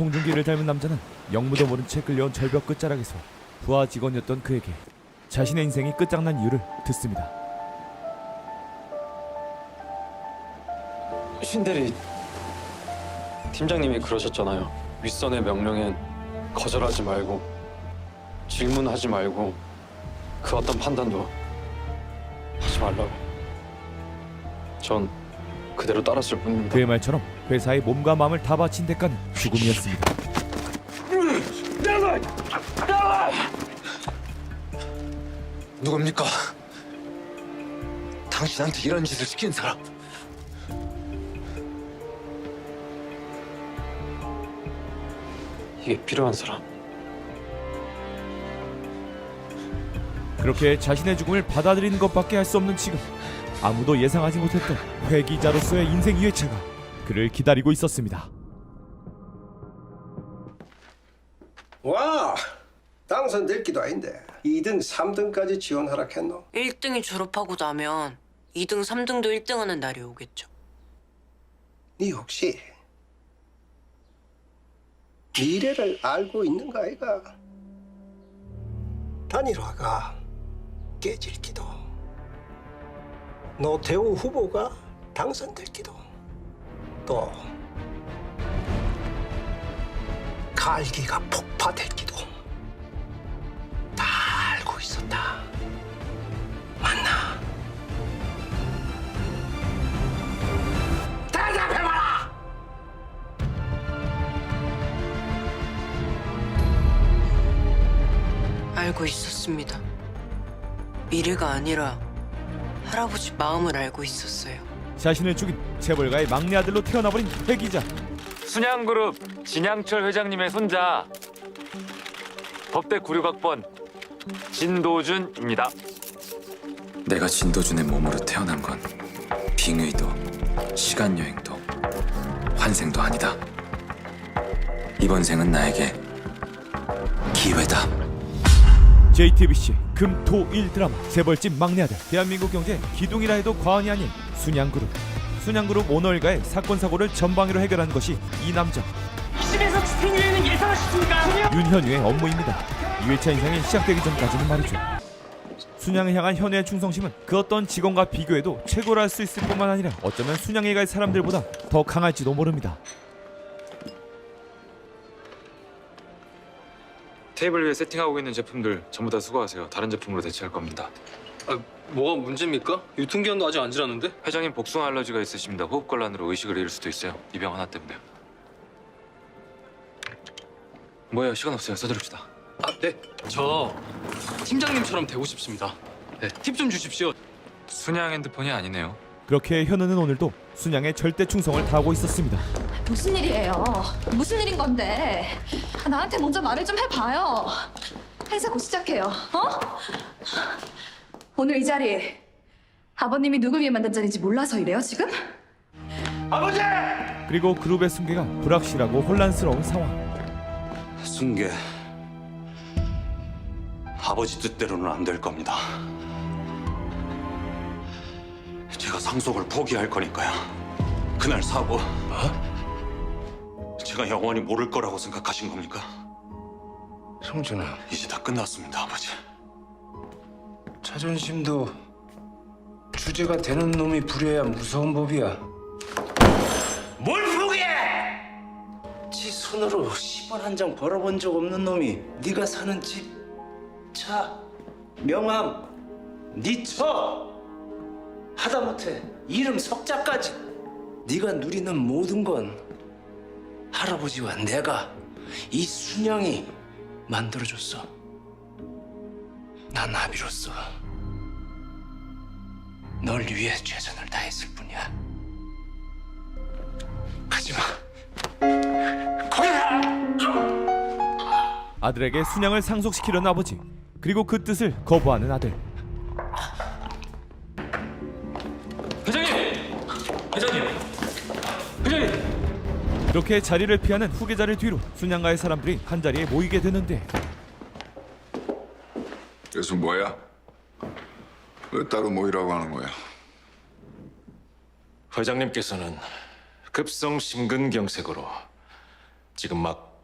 송중기를 닮은 남자는 영무도 모른 채 끌려온 절벽 끝자락에서 부하 직원이었던 그에게 자신의 인생이 끝장난 이유를 듣습니다. 신대리 팀장님이 그러셨잖아요. 윗선의 명령엔 거절하지 말고 질문하지 말고 그 어떤 판단도 하지 말라고. 전 그대로 따랐을 뿐입니다. 그의 말처럼 회사의 몸과 마음을 다 바친 대가는 죽음이었습니다. 누굽니까? 당신한테 이런 짓을 시킨 사람. 이게 필요한 사람. 그렇게 자신의 죽음을 받아들이는 것밖에 할 수 없는 지금, 아무도 예상하지 못했던 회기자로서의 인생 2회차가 그를 기다리고 있었습니다. 와, 당선될 기도 아닌데 2등, 3등까지 지원 하락했노? 1등이 졸업하고 나면 2등, 3등도 1등하는 날이 오겠죠. 네 혹시 미래를 알고 있는가 아이가? 단일화가 깨질 기도, 노태우 후보가 당선될 기도, 또 갈기가 폭파될 기도 다 알고 있었다. 맞나? 대답해봐라! 알고 있었습니다. 미래가 아니라 할아버지 마음을 알고 있었어요. 자신을 죽인 재벌가의 막내 아들로 태어나버린 회기자. 순양그룹 진양철 회장님의 손자 법대 96학번 진도준입니다. 내가 진도준의 몸으로 태어난 건 빙의도 시간여행도 환생도 아니다. 이번 생은 나에게 기회다. JTBC 금토일 드라마 재벌집 막내 아들, 대한민국 경제 기둥이라 해도 과언이 아닌 순양그룹. 순양그룹 오너일가의 사건 사고를 전방위로 해결하는 것이 이 남자. 이 집에서 생일에는 예상하셨습니까? 윤현우의 업무입니다. 2회차 인상이 시작되기 전까지는 말이죠. 순양을 향한 현우의 충성심은 그 어떤 직원과 비교해도 최고라 할 수 있을 뿐만 아니라 어쩌면 순양에 갈 사람들보다 더 강할지도 모릅니다. 테이블 위에 세팅하고 있는 제품들 전부 다 수거하세요. 다른 제품으로 대체할 겁니다. 아, 뭐가 문제입니까? 유통기한도 아직 안 지났는데? 회장님 복숭아 알러지가 있으십니다. 호흡곤란으로 의식을 잃을 수도 있어요. 이 병 하나 때문에. 뭐예요? 시간 없어요. 서두릅시다. 아, 네. 저 팀장님처럼 되고 싶습니다. 네, 팁 좀 주십시오. 순양 핸드폰이 아니네요. 그렇게 현우는 오늘도 순양의 절대 충성을 다하고 있었습니다. 무슨 일이에요? 무슨 일인 건데? 나한테 먼저 말을 좀 해봐요. 행사 곧 시작해요. 어? 오늘 이 자리 아버님이 누굴 위해 만든 자리인지 몰라서 이래요 지금? 그리고 그룹의 승계가 불확실하고 혼란스러운 상황. 승계, 아버지 뜻대로는 안 될 겁니다. 제가 상속을 포기할 거니까요. 그날 사고, 제가 영원히 모를 거라고 생각하신 겁니까? 성준아, 이제 다 끝났습니다, 아버지. 자존심도 주제가 되는 놈이 부려야 무서운 법이야. 뭘 포기해! 지 손으로 10원 한 장 벌어본 적 없는 놈이 네가 사는 집, 차, 명함, 네 처, 하다못해 이름 석자까지 네가 누리는 모든 건 할아버지와 내가 이 순양이 만들어줬어. 난 아비로서 널 위해 최선을 다했을 뿐이야. 가지마. 아들에게 순양을 상속시키려는 아버지, 그리고 그 뜻을 거부하는 아들. 회장님! 회장님! 회장님! 그렇게 자리를 피하는 후계자를 뒤로 순양가의 사람들이 한자리에 모이게 되는데, 그래서 뭐야? 왜 따로 모이라고 하는 거야? 회장님께서는 급성 심근경색으로 지금 막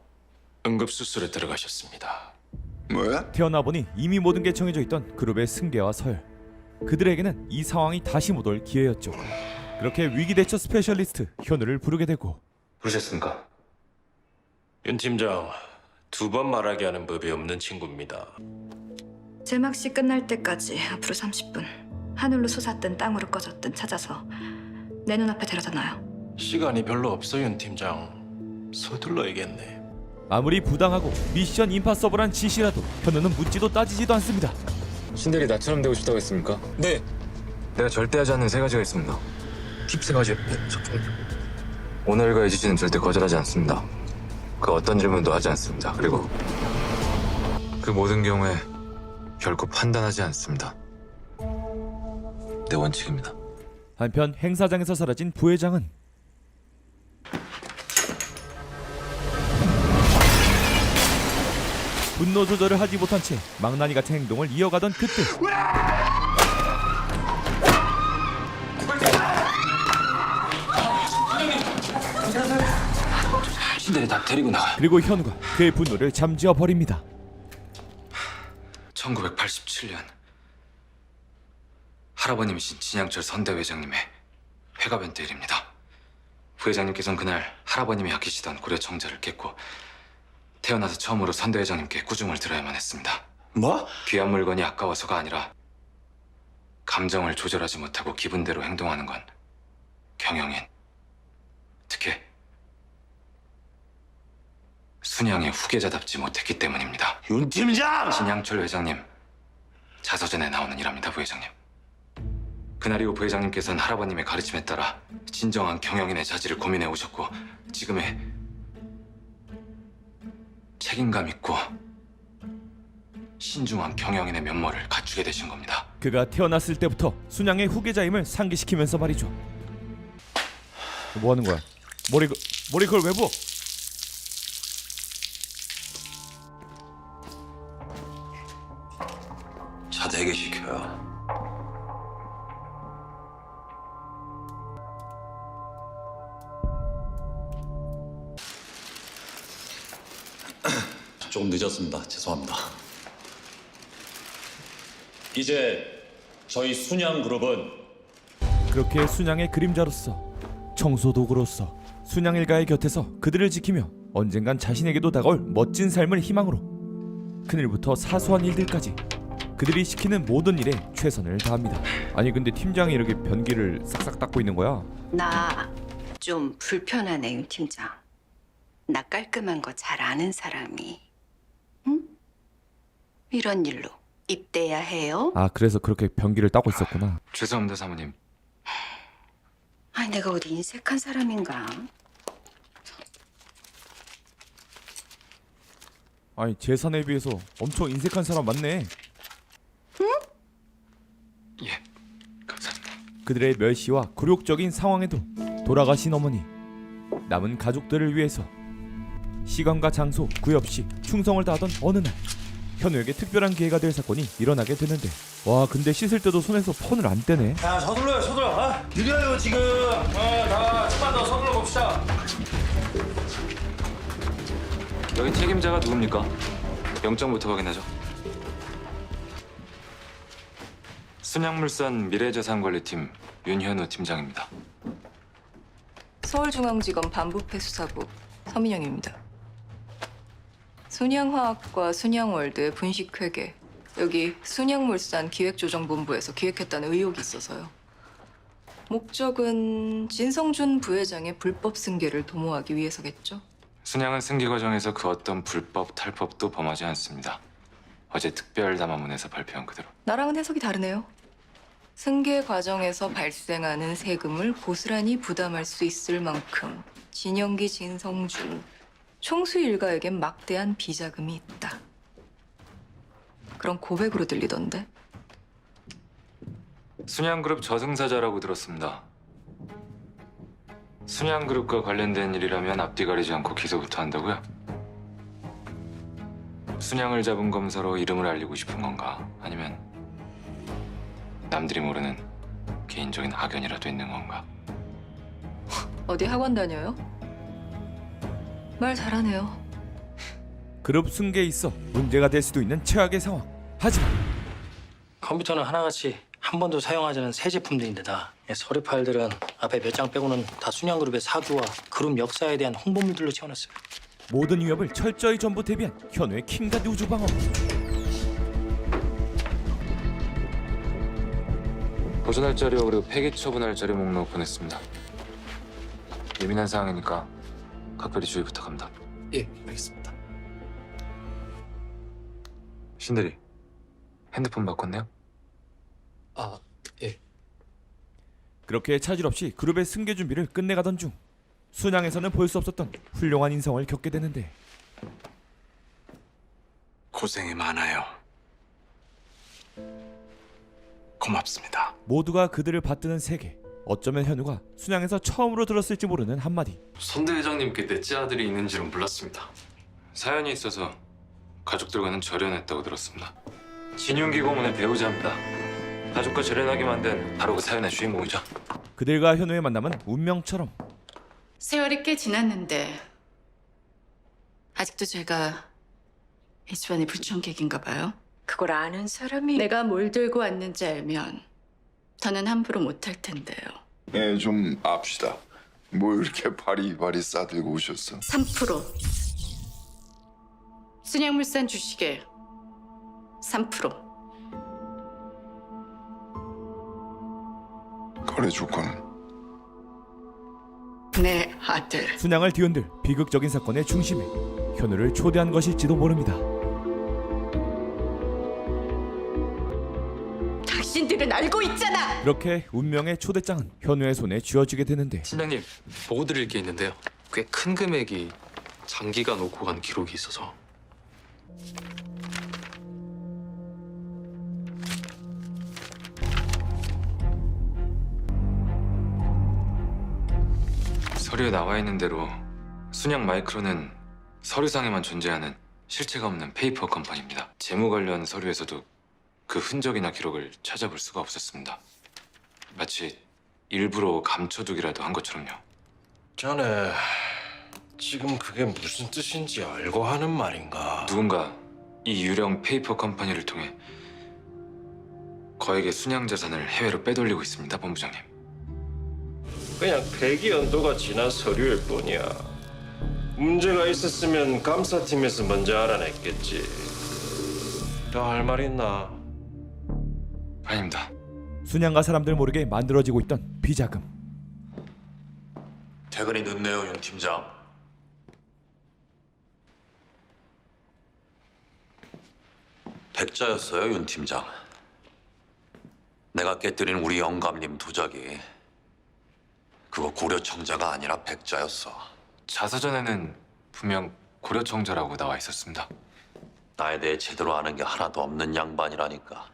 응급수술에 들어가셨습니다. 뭐야? 태어나 보니 이미 모든 게 정해져 있던 그룹의 승계와 서열. 그들에게는 이 상황이 다시 못 올 기회였죠. 그렇게 위기 대처 스페셜리스트 현우를 부르게 되고. 부르셨습니까? 윤 팀장, 2번 말하게 하는 법이 없는 친구입니다. 제막시 끝날 때까지 앞으로 30분. 하늘로 솟았든 땅으로 꺼졌든 찾아서 내 눈앞에 데려다 놔요. 시간이 별로 없어, 윤 팀장. 서둘러야겠네. 아무리 부당하고 미션 임파서블한 지시라도 현우는 묻지도 따지지도 않습니다. 신들이 나처럼 되고 싶다고 했습니까? 네. 내가 절대 하지 않는 3가지가 있습니다. 킵세 가지. 오늘과의 지시는 절대 거절하지 않습니다. 그 어떤 질문도 하지 않습니다. 그리고 그 모든 경우에 결코 판단하지 않습니다. 내 원칙입니다. 한편 행사장에서 사라진 부회장은 분노 조절을 하지 못한 채 망나니 같은 행동을 이어가던 그때 신들이 다 데리고 나가요. 그리고 현우가 그의 분노를 잠재워 버립니다. 1987년 할아버님이신 진양철 선대회장님의 회가변 때 일입니다. 부회장님께서는 그날 할아버님이 아끼시던 고려 청자를 깼고 태어나서 처음으로 선대회장님께 꾸중을 들어야만 했습니다. 뭐? 귀한 물건이 아까워서가 아니라 감정을 조절하지 못하고 기분대로 행동하는 건 경영인, 특히 순양의 후계자답지 못했기 때문입니다. 윤 팀장! 진양철 회장님 자서전에 나오는 일합니다, 부회장님. 그날 이후 부회장님께서는 할아버님의 가르침에 따라 진정한 경영인의 자질을 고민해 오셨고 지금의 책임감 있고 신중한 경영인의 면모를 갖추게 되신 겁니다. 그가 태어났을 때부터 순양의 후계자임을 상기시키면서 말이죠. 뭐 하는 거야? 머리 그걸 왜 부어? 차 대기시켜요. 조금 늦었습니다. 죄송합니다. 이제 저희 순양그룹은 그렇게 순양의 그림자로서 청소도구로서 순양 일가의 곁에서 그들을 지키며 언젠간 자신에게도 다가올 멋진 삶을 희망으로 큰일부터 사소한 일들까지 그들이 시키는 모든 일에 최선을 다합니다. 아니 근데 팀장이 이렇게 변기를 싹싹 닦고 있는 거야? 나 좀 불편하네, 윤 팀장. 나 깔끔한 거 잘 아는 사람이, 응? 이런 일로 입대야 해요? 아 그래서 그렇게 변기를 닦고 있었구나. 죄송합니다, 사모님. 아니, 내가 어디 인색한 사람인가? 아니 재산에 비해서 엄청 인색한 사람 맞네. 예, 감사합니다. 그들의 멸시와 굴욕적인 상황에도 돌아가신 어머니, 남은 가족들을 위해서 시간과 장소, 구애 없이 충성을 다하던 어느 날 현우에게 특별한 기회가 될 사건이 일어나게 되는데 와 근데 씻을 때도 손에서 폰을 안 떼네. 야, 서둘러. 느려요, 지금. 다 좀만 더 서둘러 봅시다. 여기 책임자가 누굽니까? 영장부터 확인하죠. 순양물산 미래재산관리팀 윤현우 팀장입니다. 서울중앙지검 반부패 수사부 서민영입니다. 순양화학과 순양월드의 분식회계, 여기 순양물산 기획조정본부에서 기획했다는 의혹이 있어서요. 목적은 진성준 부회장의 불법 승계를 도모하기 위해서겠죠? 순양은 승계 과정에서 그 어떤 불법, 탈법도 범하지 않습니다. 어제 특별 담화문에서 발표한 그대로. 나랑은 해석이 다르네요. 승계 과정에서 발생하는 세금을 고스란히 부담할 수 있을 만큼 진영기, 진성준, 총수 일가에겐 막대한 비자금이 있다. 그런 고백으로 들리던데. 순양그룹 저승사자라고 들었습니다. 순양그룹과 관련된 일이라면 앞뒤 가리지 않고 기소부터 한다고요? 순양을 잡은 검사로 이름을 알리고 싶은 건가? 아니면 남들이 모르는 개인적인 악연이라도 있는 건가? 어디 학원 다녀요? 말 잘하네요. 그룹 승계에 있어 문제가 될 수도 있는 최악의 상황. 하지만 컴퓨터는 하나같이 한 번도 사용하지 않은 새 제품들인데다 서류 파일들은 앞에 몇 장 빼고는 다 순양그룹의 사규와 그룹 역사에 대한 홍보물들로 채워놨어요. 모든 위협을 철저히 전부 대비한 현우의 킹가드 우주 방어. 보존할 자료 그리고 폐기 처분할 자료 목록 보냈습니다. 예민한 사항이니까 각별히 주의 부탁합니다. 예, 알겠습니다. 신대리, 핸드폰 바꿨네요? 아, 예. 그렇게 차질 없이 그룹의 승계 준비를 끝내가던 중 순양에서는 볼 수 없었던 훌륭한 인성을 겪게 되는데 고생이 많아요. 고맙습니다. 모두가 그들을 받드는 세계. 어쩌면 현우가 순양에서 처음으로 들었을지 모르는 한마디. 선대 회장님께 넷째 아들이 있는지는 몰랐습니다. 사연이 있어서 가족들과는 절연했다고 들었습니다. 진윤기 고문의 배우자입니다. 가족과 절연하게 만든 바로 그 사연의 주인공이죠. 그들과 현우의 만남은 운명처럼. 세월이 꽤 지났는데 아직도 제가 이 집안의 불청객인가 봐요. 그걸 아는 사람이 내가 뭘 들고 왔는지 알면 더는 함부로 못할 텐데요. 예, 좀 압시다. 뭐 이렇게 바리바리 싸들고 오셨어? 3%. 순양물산 주식에 3%. 거래 조건은? 내 아들. 순양을 뒤흔들 비극적인 사건의 중심에 현우를 초대한 것일지도 모릅니다. 당신들은 알고 있잖아. 그렇게 운명의 초대장은 현우의 손에 쥐어지게 되는데 팀장님, 보고 드릴 게 있는데요. 꽤 큰 금액이 장기간 오고 간 기록이 있어서. 서류에 나와 있는 대로 순양 마이크로는 서류상에만 존재하는 실체가 없는 페이퍼 컴퍼니입니다. 재무 관련 서류에서도 그 흔적이나 기록을 찾아볼 수가 없었습니다. 마치 일부러 감춰두기라도 한 것처럼요. 자네 지금 그게 무슨 뜻인지 알고 하는 말인가? 누군가 이 유령 페이퍼 컴퍼니를 통해 거액의 순양 자산을 해외로 빼돌리고 있습니다, 본부장님. 그냥 폐기 연도가 지난 서류일 뿐이야. 문제가 있었으면 감사팀에서 먼저 알아냈겠지. 더 할 말 있나? 아닙니다. 순양과 사람들 모르게 만들어지고 있던 비자금. 퇴근이 늦네요, 윤 팀장. 백자였어요, 윤 팀장. 내가 깨뜨린 우리 영감님 도자기. 그거 고려청자가 아니라 백자였어. 자서전에는 분명 고려청자라고 나와 있었습니다. 나에 대해 제대로 아는 게 하나도 없는 양반이라니까.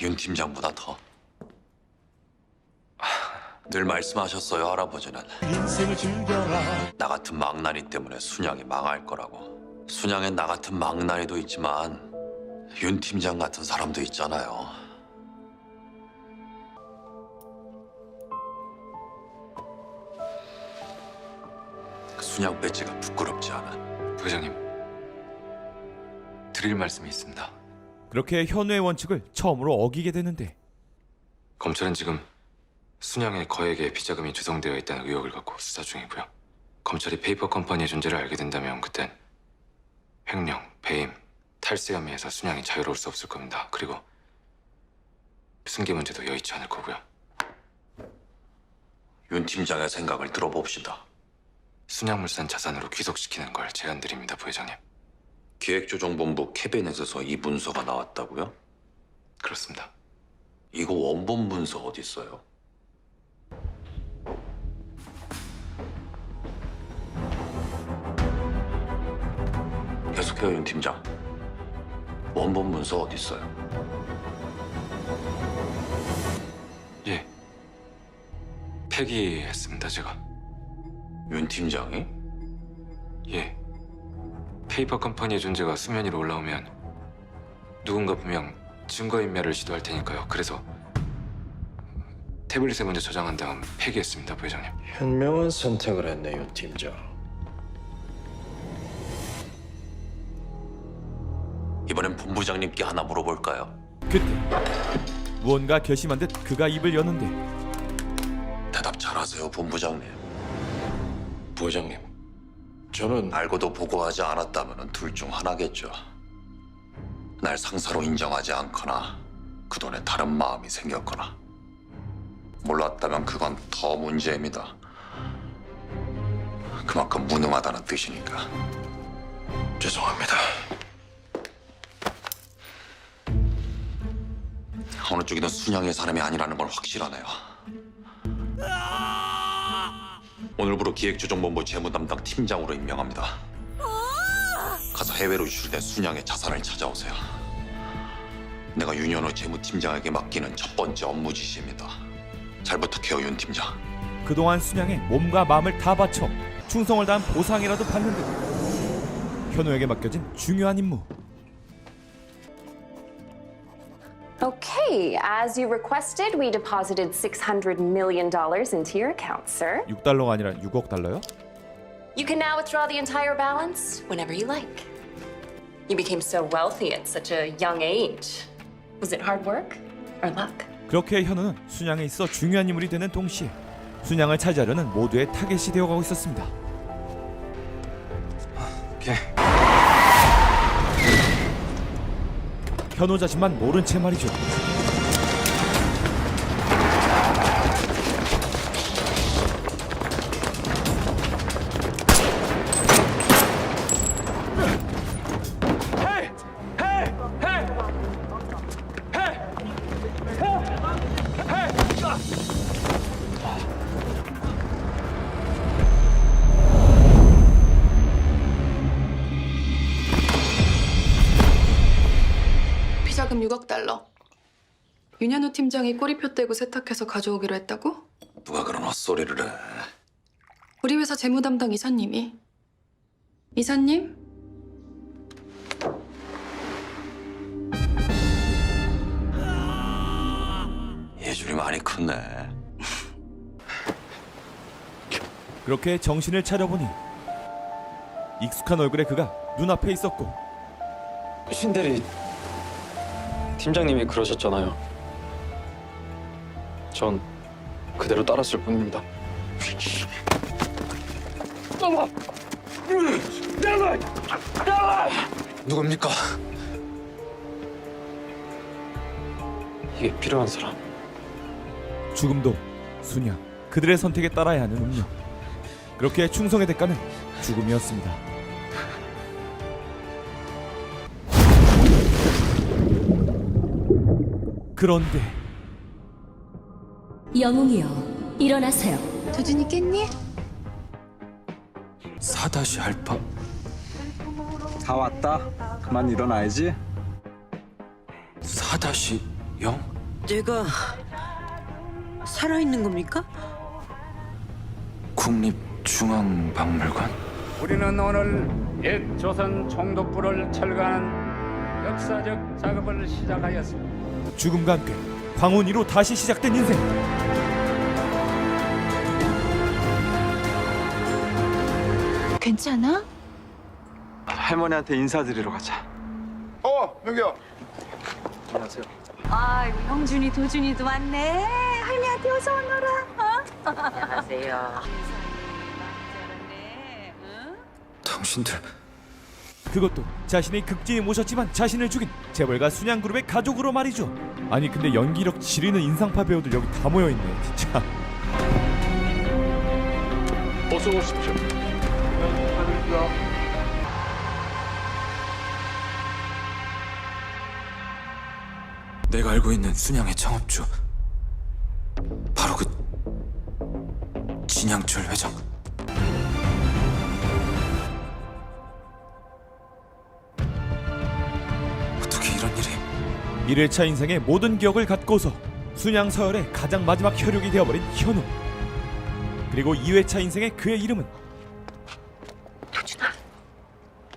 윤 팀장보다 더. 늘 말씀하셨어요, 할아버지는. 나 같은 망나니 때문에 순양이 망할 거라고. 순양엔 나 같은 망나니도 있지만 윤 팀장 같은 사람도 있잖아요. 그 순양 배지가 부끄럽지 않아. 부회장님, 드릴 말씀이 있습니다. 그렇게 현우의 원칙을 처음으로 어기게 되는데 검찰은 지금 순양의 거액의 비자금이 조성되어 있다는 의혹을 갖고 수사 중이고요. 검찰이 페이퍼 컴퍼니의 존재를 알게 된다면 그땐 횡령, 배임, 탈세 혐의에서 순양이 자유로울 수 없을 겁니다. 그리고 승계 문제도 여의치 않을 거고요. 윤 팀장의 생각을 들어봅시다. 순양물산 자산으로 귀속시키는 걸 제안드립니다, 부회장님. 기획조정본부 캐비넷에서 이 문서가 나왔다고요? 그렇습니다. 이거 원본 문서 어디 있어요? 계속해요, 윤 팀장. 원본 문서 어디 있어요? 예. 폐기했습니다, 제가. 윤 팀장이? 예. 페이퍼 컴퍼니의 존재가 수면 위로 올라오면 누군가 분명 증거인멸을 시도할 테니까요. 그래서 태블릿에 먼저 저장한 다음 폐기했습니다, 부회장님. 현명한 선택을 했네, 윤 팀장. 이번엔 본부장님께 하나 물어볼까요? 그때 무언가 결심한 듯 그가 입을 여는데 대답 잘하세요, 본부장님. 부회장님, 저는 알고도 보고하지 않았다면 둘 중 하나겠죠. 날 상사로 인정하지 않거나 그 돈에 다른 마음이 생겼거나. 몰랐다면 그건 더 문제입니다. 그만큼 무능하다는 뜻이니까. 죄송합니다. 어느 쪽이든 순양의 사람이 아니라는 건 확실하네요. 오늘부로 기획조정본부 재무담당 팀장으로 임명합니다. 가서 해외로 유출된 순양의 자산을 찾아오세요. 내가 윤현호 재무팀장에게 맡기는 첫 번째 업무 지시입니다. 잘 부탁해요, 윤 팀장. 그동안 순양에 몸과 마음을 다 바쳐 충성을 다한 보상이라도 받는 듯 현우에게 맡겨진 중요한 임무. Okay, as you requested, we deposited $600 million into your account, sir. 6달러가 아니라 6억 달러요? You can now withdraw the entire balance whenever you like. You became so wealthy at such a young age. Was it hard work or luck? 그렇게 현우는 순양에 있어 중요한 인물이 되는 동시에 순양을 차지하려는 모두의 타겟이 되어가고 있었습니다. 오케이. 현우 자신만 모른 채 말이죠. 비자금 6억 달러. 윤현우 팀장이 꼬리표 떼고 세탁해서 가져오기로 했다고? 누가 그런 헛소리를 해. 우리 회사 재무 담당 이사님이. 이사님? 예술이 많이 컸네. 그렇게 정신을 차려보니 익숙한 얼굴의 그가 눈앞에 있었고 신대리 팀장님이 그러셨잖아요. 전 그대로 따랐을 뿐입니다. 누굽니까? 이게 필요한 사람. 죽음도 순양 그들의 선택에 따라야 하는 운명. 그렇게 충성의 대가는 죽음이었습니다. 그런데 영웅이여 일어나세요. 도준이 깼니? 4-알파. 다 왔다. 그만 일어나야지. 4-0? 내가 살아있는 겁니까? 국립중앙박물관? 우리는 오늘 옛 조선 총독부를 철거하는 역사적 작업을 시작하였습니다. 죽음과 함께 광운이로 다시 시작된 인생. 괜찮아? 할머니한테 인사드리러 가자. 명기야. 안녕하세요. 아이고 형준이 도준이도 왔네. 할미한테 어서 오너라. 안녕하세요. 당신들 그것도 자신의 극진히 모셨지만 자신을 죽인 재벌가 순양그룹의 가족으로 말이죠. 아니 근데 연기력 지리는 인상파 배우들 여기 다 모여있네 진짜. 어서 오십시오. 내가 알고 있는 순양의 창업주 바로 그 진양철 회장. 어떻게 이런 일이? 1회차 인생의 모든 기억을 갖고서 순양 서열의 가장 마지막 혈육이 되어버린 현우. 그리고 2회차 인생의 그의 이름은 도준아.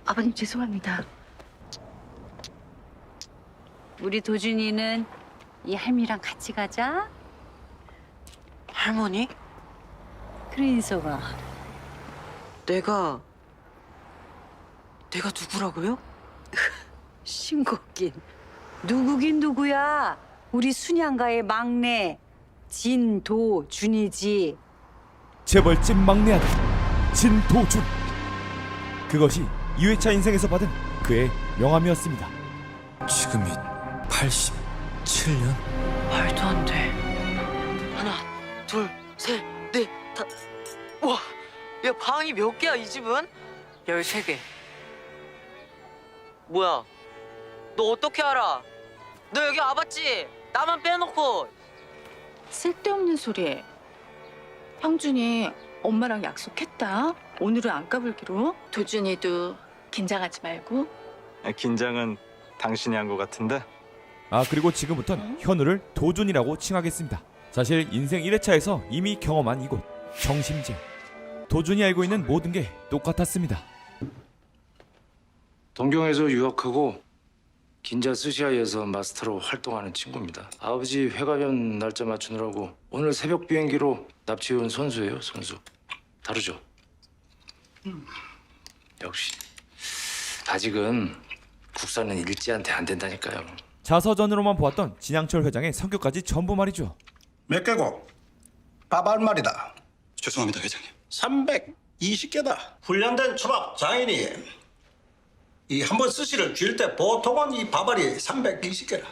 아버님 죄송합니다. 우리 도준이는 이 할미랑 같이 가자. 할머니? 그래 인서가. 내가 누구라고요? 신곡긴 누구긴 누구야? 우리 순양가의 막내 진도준이지. 재벌집 막내 아들 진도준. 그것이 2회차 인생에서 받은 그의 명함이었습니다. 지금이 87년? 말도 안 돼. 하나, 둘, 셋, 넷, 다. 와, 야 방이 몇 개야 이 집은? 13개. 뭐야? 너 어떻게 알아? 너 여기 와봤지? 나만 빼놓고. 쓸데없는 소리. 형준이 엄마랑 약속했다. 오늘은 안 까불기로. 도준이도 긴장하지 말고. 긴장은 당신이 한 것 같은데. 아, 그리고 지금부턴 현우를 도준이라고 칭하겠습니다. 사실 인생 1회차에서 이미 경험한 이곳 정심제. 도준이 알고 있는 모든 게 똑같았습니다. 동경에서 유학하고 긴자 스시아이에서 마스터로 활동하는 친구입니다. 아버지 회가변 날짜 맞추느라고 오늘 새벽 비행기로 납치해온 선수예요, 선수. 다르죠? 역시 아직은 국사는 일지한테 안 된다니까요. 자서전으로만 보았던 진양철 회장의 성격까지 전부 말이죠. 몇 개고? 밥알 말이다. 죄송합니다, 회장님. 320개다. 훈련된 초밥 장인이 이 한 번 스시를 쥘 때 보통은 이 밥알이 320개라.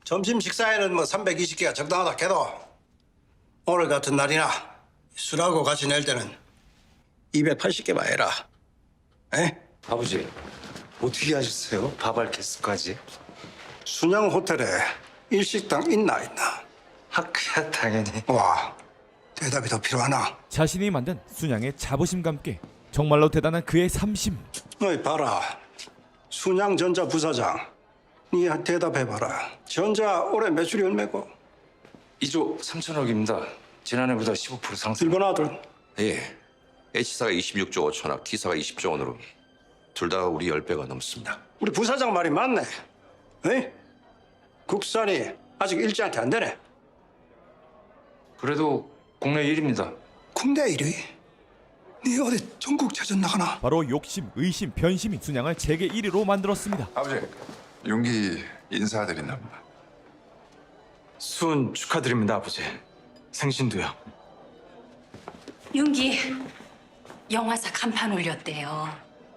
점심 식사에는 뭐 320개가 적당하다 해도 오늘 같은 날이나 술하고 같이 낼 때는 280개만 해라. 에? 아버지, 어떻게 하셨어요? 밥알 개수까지? 순양 호텔에 일식당 있나? 그야 당연히. 와, 대답이 더 필요하나? 자신이 만든 순양의 자부심과 함께 정말로 대단한 그의 삼심. 너희 봐라. 순양전자 부사장. 니 대답해봐라. 전자 올해 매출이 얼마고? 2조 3천억입니다. 지난해보다 15% 상승. 일본 아들. 예. H사가 26조 5천억, T사가 20조 원으로 둘 다 우리 10배가 넘습니다. 우리 부사장 말이 맞네. 에이? 국산이 아직 일지한테 안 되네. 그래도 국내 1위입니다. 국내 1위? 니 어디 전국체전 나가나? 바로 욕심, 의심, 변심이 순양을 세계 1위로 만들었습니다. 아버지, 용기 인사드린답니다. 수은 축하드립니다, 아버지. 생신도요. 윤기 영화사 간판 올렸대요.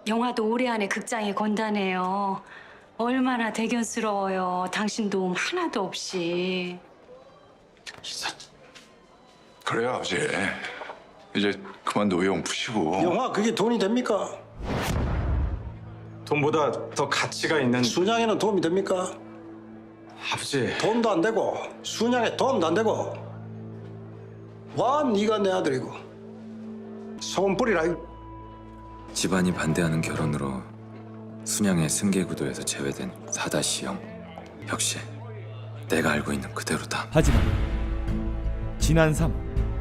영화도 올해 안에 극장에 건다네요. 얼마나 대견스러워요. 당신 도움 하나도 없이. 그래요, 아버지. 이제 그만 노여움 푸시고. 영화 그게 돈이 됩니까? 돈보다 더 가치가 있는 순양에는 도움이 됩니까? 아버지. 돈도 안 되고 순양에 도움도 안 되고. 와, 네가 내 아들이고 소금 뿌리라. 집안이 반대하는 결혼으로 순양의 승계구도에서 제외된 4-0 역시 내가 알고 있는 그대로다. 하지만 지난 삶,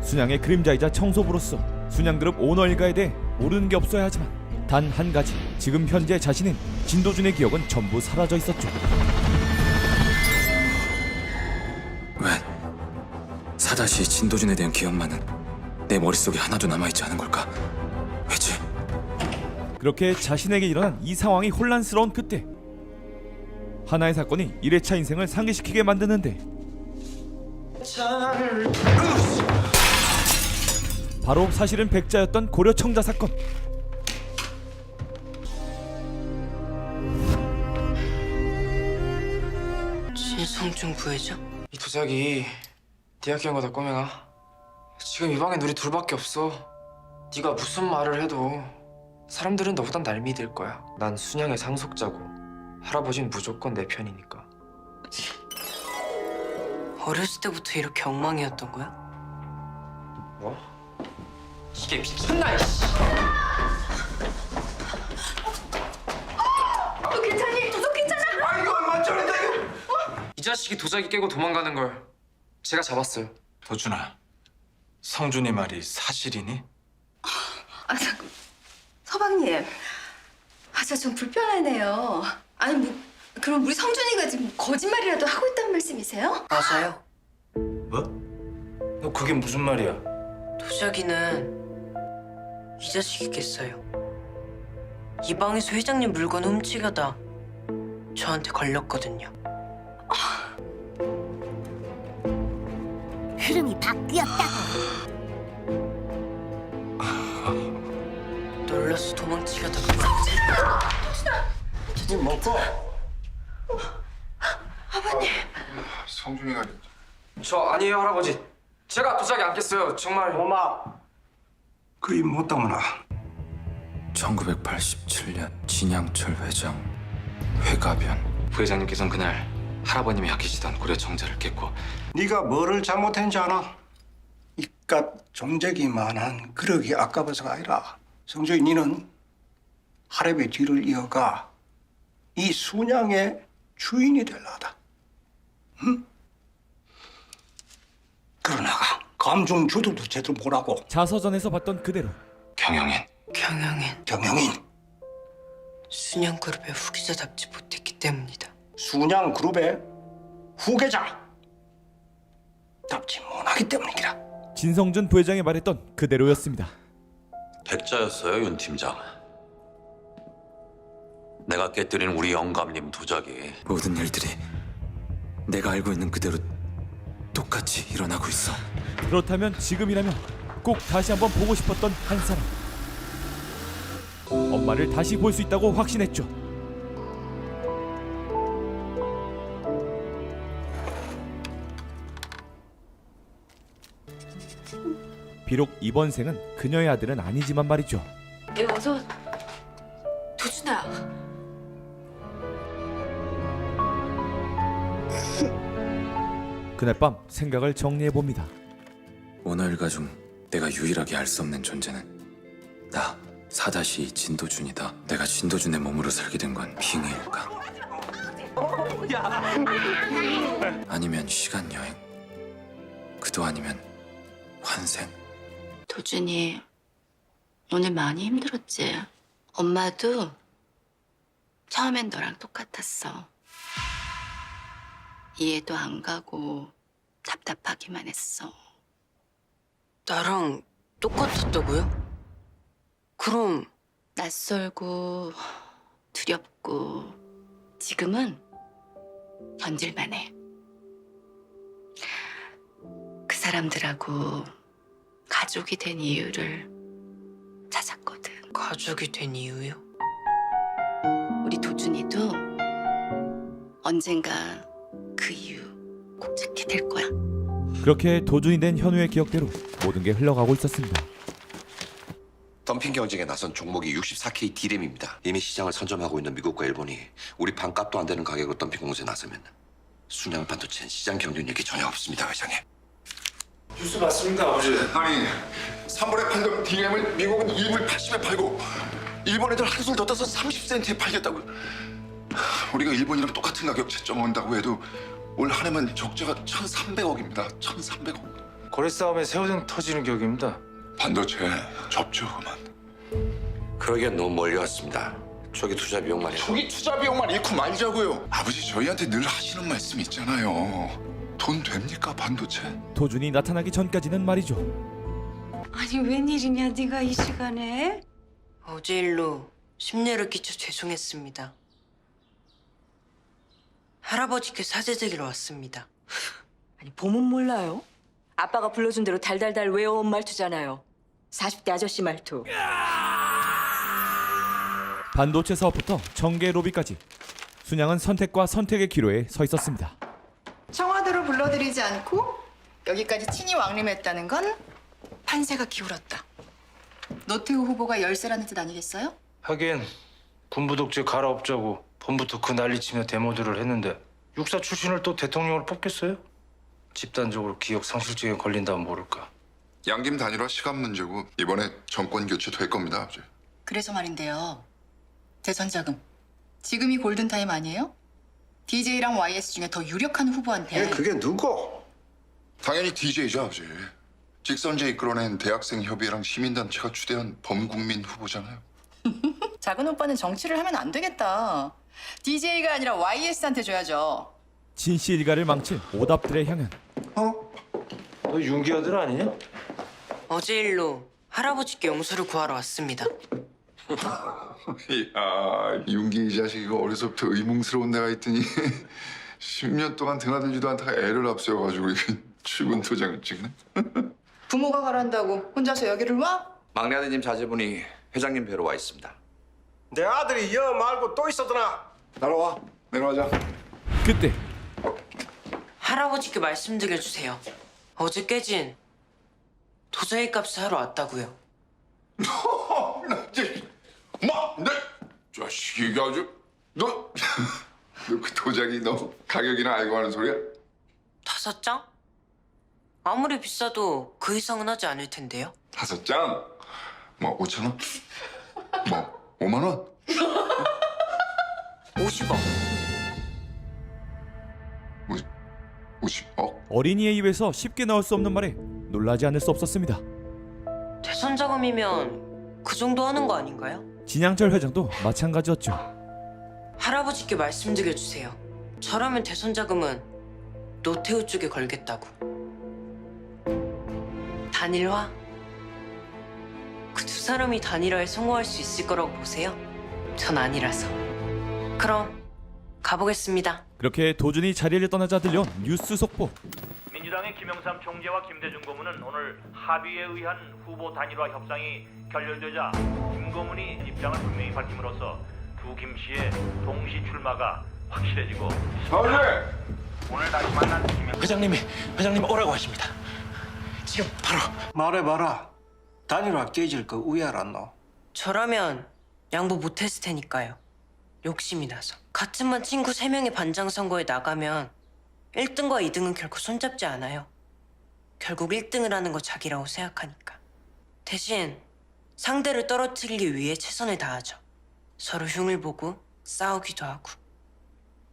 순양의 그림자이자 청소부로서 순양그룹 오너 일가에 대해 모르는 게 없어야 하지만 단 한 가지, 지금 현재 자신은 진도준의 기억은 전부 사라져 있었죠. 왜 4-2 진도준에 대한 기억만은 내 머릿속에 하나도 남아있지 않은 걸까? 왜지? 그렇게 자신에게 일어난 이 상황이 혼란스러운 그때 하나의 사건이 1회차 인생을 상기시키게 만드는데 바로 사실은 백자였던 고려 청자 사건. 진성준 부회장? 이 도자기 네 학교인 거다 꼬맹아. 지금 이 방엔 우리 둘밖에 없어. 네가 무슨 말을 해도 사람들은 너보단 날 믿을 거야. 난 순양의 상속자고 할아버지는 무조건 내 편이니까. 어렸을 때부터 이렇게 엉망이었던 거야? 뭐? 이게 미쳤나 이씨. 너 괜찮니? 너 괜찮아? 아 이거 얼마 전인데 이거. 이 자식이 도자기 깨고 도망가는 걸 제가 잡았어요. 도준아, 성준이 말이 사실이니? 아, 잠깐. 서방님. 아, 저 좀 불편하네요. 아니, 뭐 그럼 우리 성준이가 지금 거짓말이라도 하고 있다는 말씀이세요? 맞아요. 뭐? 너 그게 무슨 말이야? 도자기는 이 자식이 깼어요. 이 방에서 회장님 물건 훔치려다 저한테 걸렸거든요. 흐름이 바뀌었다고. 놀라서 도망치려다 그만지. 좀 먹고. 아버님. 성준이가 저 아니에요, 할아버지. 제가 도자기 안겠어요. 정말. 엄마. 그이 못 담으나. 1987년 진양철 회장 회가변. 부회장님께서는 그날 할아버님이 아끼시던 고려 정자를 깼고 네가 뭐를 잘못했는지 아나? 이깟 종적이만한 그러기 아까워서가 아니라 성주이 니는 할애비 뒤를 이어가 이 순양의 주인이 되려다. 응? 그러나가 감중주들도 제대로 못하고 자서전에서 봤던 그대로 경영인. 경영인 순양그룹의 후계자답지 못했기 때문이다. 순양그룹의 후계자 답지 못하기 때문이기라. 진성준 부회장이 말했던 그대로였습니다. 백자였어요, 윤 팀장. 내가 깨뜨린 우리 영감님 도자기. 모든 일들이 내가 알고 있는 그대로 똑같이 일어나고 있어. 그렇다면 지금이라면 꼭 다시 한번 보고 싶었던 한 사람. 엄마를 다시 볼 수 있다고 확신했죠. 비록 이번 생은 그녀의 아들은 아니지만 말이죠. 어서 도준아. 그날 밤 생각을 정리해 봅니다. 오너 일가 중 내가 유일하게 알 수 없는 존재는 나 4-2 진도준이다. 내가 진도준의 몸으로 살게 된 건 빙의일까? 아니면 시간 여행? 그도 아니면 환생? 도준이 오늘 많이 힘들었지? 엄마도 처음엔 너랑 똑같았어. 이해도 안 가고 답답하기만 했어. 나랑 똑같았다고요? 그럼 낯설고 두렵고 지금은 견딜만 해. 그 사람들하고 가족이 된 이유를 찾았거든. 가족이 된 이유요? 우리 도준이도 언젠가 그 이유 꼭 찾게 될 거야. 그렇게 도준이 된 현우의 기억대로 모든 게 흘러가고 있었습니다. 덤핑 경쟁에 나선 종목이 64K D램입니다. 이미 시장을 선점하고 있는 미국과 일본이 우리 반값도 안 되는 가격으로 덤핑 공세에 나서면 순양 반도체는 시장 경쟁력이 전혀 없습니다, 회장님. 뉴스 봤습니다, 아버지. 아니 3불에 팔던 DM을 미국은 2불 80에 팔고 일본 애들 한술 더 떠서 30센트에 팔겠다고. 우리가 일본이랑 똑같은 가격 채점 온다고 해도 올 한 해만 적자가 1,300억입니다. 1,300억. 거래 싸움에 새우등 터지는 격입니다. 반도체 접죠 그만. 그러기엔 너무 멀리 왔습니다. 초기 투자 비용만 해도. 초기 투자 비용만 잃고 말자고요. 아버지 저희한테 늘 하시는 말씀 있잖아요. 돈 됩니까 반도체? 도준이 나타나기 전까지는 말이죠. 아니 웬일이냐 네가 이 시간에? 어제 일로 심려를 끼쳐 죄송했습니다. 할아버지께 사죄드리러 왔습니다. 아니 봄은 몰라요? 아빠가 불러준 대로 달달달 외워온 말투잖아요. 40대 아저씨 말투. 반도체 사업부터 정계 로비까지 순양은 선택과 선택의 기로에 서 있었습니다. 청와대로 불러들이지 않고 여기까지 친히 왕림했다는 건 판세가 기울었다. 노태우 후보가 열세라는 뜻 아니겠어요? 하긴 군부 독재 갈아엎자고 봄부터 그 난리치며 데모들을 했는데 육사 출신을 또 대통령으로 뽑겠어요? 집단적으로 기억 상실증에 걸린다면 모를까. 양김 단일화 시간 문제고 이번에 정권 교체 될 겁니다, 아버지. 그래서 말인데요. 대선자금. 지금이 골든타임 아니에요? DJ랑 YS 중에 더 유력한 후보한테. 그게 누구? 당연히 DJ죠, 아버지. 직선제 이끌어낸 대학생 협의회랑 시민단체가 추대한 범국민 후보잖아요. 작은 오빠는 정치를 하면 안 되겠다. DJ가 아니라 YS한테 줘야죠. 진씨 일가를 망칠 오답들의 향연. 너 윤기 아들 아니냐? 어제 일로 할아버지께 용서를 구하러 왔습니다. 야, 윤기 이 자식 이거 어려서부터 의문스러운 데가 있더니 10년 동안 드나들지도 않다가 애를 앞세워가지고 이게 출근 도장을 찍네. 부모가 가란다고 혼자서 여기를 와? 막내 아드님 자제분이 회장님 뵈러 와 있습니다. 내 아들이 여 말고 또 있었더나. 따라와. 내려가자. 그때 할아버지께 말씀드려주세요. 어제 깨진 도자기 값을 하러 왔다고요. 나 이제 내 자식이 이게 아주 너 그 도자기 너 가격이나 알고 하는 소리야? 5장? 아무리 비싸도 그 이상은 하지 않을 텐데요. 5장? 뭐 5천 원? 뭐 5만 원? 50억. 50억? 어린이의 입에서 쉽게 나올 수 없는 말에 놀라지 않을 수 없었습니다. 대선 자금이면 그 정도 하는 거 아닌가요? 진양철 회장도 마찬가지였죠. 할아버지께 말씀드려주세요. 저라면 대선 자금은 노태우 쪽에 걸겠다고. 단일화? 그 두 사람이 단일화에 성공할 수 있을 거라고 보세요? 전 아니라서. 그럼 가보겠습니다. 그렇게 도준이 자리를 떠나자 들려온 뉴스 속보. 민주당의 김영삼 총재와 김대중 고문은 오늘 합의에 의한 후보 단일화 협상이 결렬되자 김 고문이 입장을 분명히 밝힘으로써 두 김 씨의 동시 출마가 확실해지고 오늘 다시 만난 김영 회장님이 오라고 하십니다. 지금 바로. 말해봐라. 단일화 깨질 거 우야라 너. 저라면 양보 못했을 테니까요. 욕심이 나서. 같은 반 친구 3명이 반장 선거에 나가면 1등과 2등은 결코 손잡지 않아요. 결국 1등을 하는 거 자기라고 생각하니까. 대신 상대를 떨어뜨리기 위해 최선을 다하죠. 서로 흉을 보고 싸우기도 하고.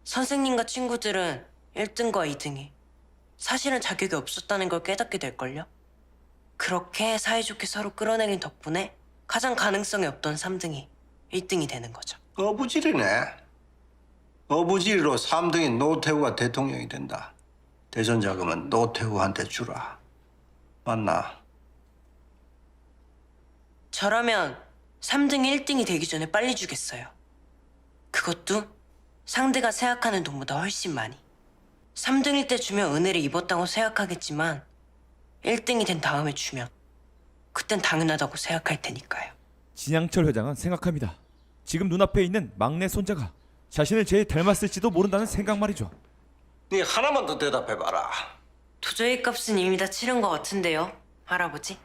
선생님과 친구들은 1등과 2등이 사실은 자격이 없었다는 걸 깨닫게 될걸요. 그렇게 사이좋게 서로 끌어내린 덕분에 가장 가능성이 없던 3등이 1등이 되는 거죠. 어부질이네. 어부질로 3등인 노태우가 대통령이 된다. 대선 자금은 노태우한테 주라. 맞나? 저라면 3등이 1등이 되기 전에 빨리 주겠어요. 그것도 상대가 생각하는 돈보다 훨씬 많이. 3등일 때 주면 은혜를 입었다고 생각하겠지만 1등이 된 다음에 주면 그땐 당연하다고 생각할 테니까요. 진양철 회장은 생각합니다. 지금 눈앞에 있는 막내 손자가 자신을 제일 닮았을지도 모른다는 생각 말이죠. 네 하나만 더 대답해봐라. 도저히 값은 이미 다 치른 것 같은데요, 할아버지?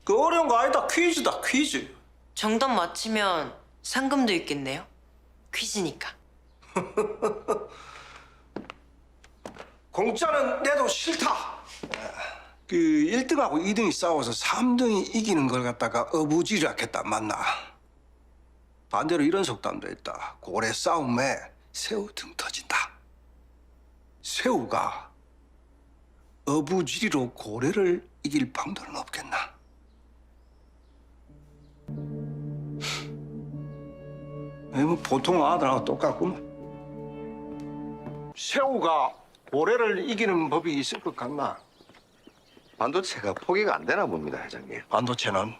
그 어려운 거 아니다. 퀴즈다, 퀴즈. 정답 맞히면 상금도 있겠네요. 퀴즈니까. 공짜는 내도 싫다. 그 1등하고 2등이 싸워서 3등이 이기는 걸 갖다가 어부지라 했다. 맞나? 반대로 이런 속담도 있다. 고래 싸움에 새우 등 터진다. 새우가 어부지리로 고래를 이길 방도는 없겠나? 뭐 보통 아들하고 똑같구만. 새우가 고래를 이기는 법이 있을 것 같나? 반도체가 포기가 안 되나 봅니다, 회장님. 반도체는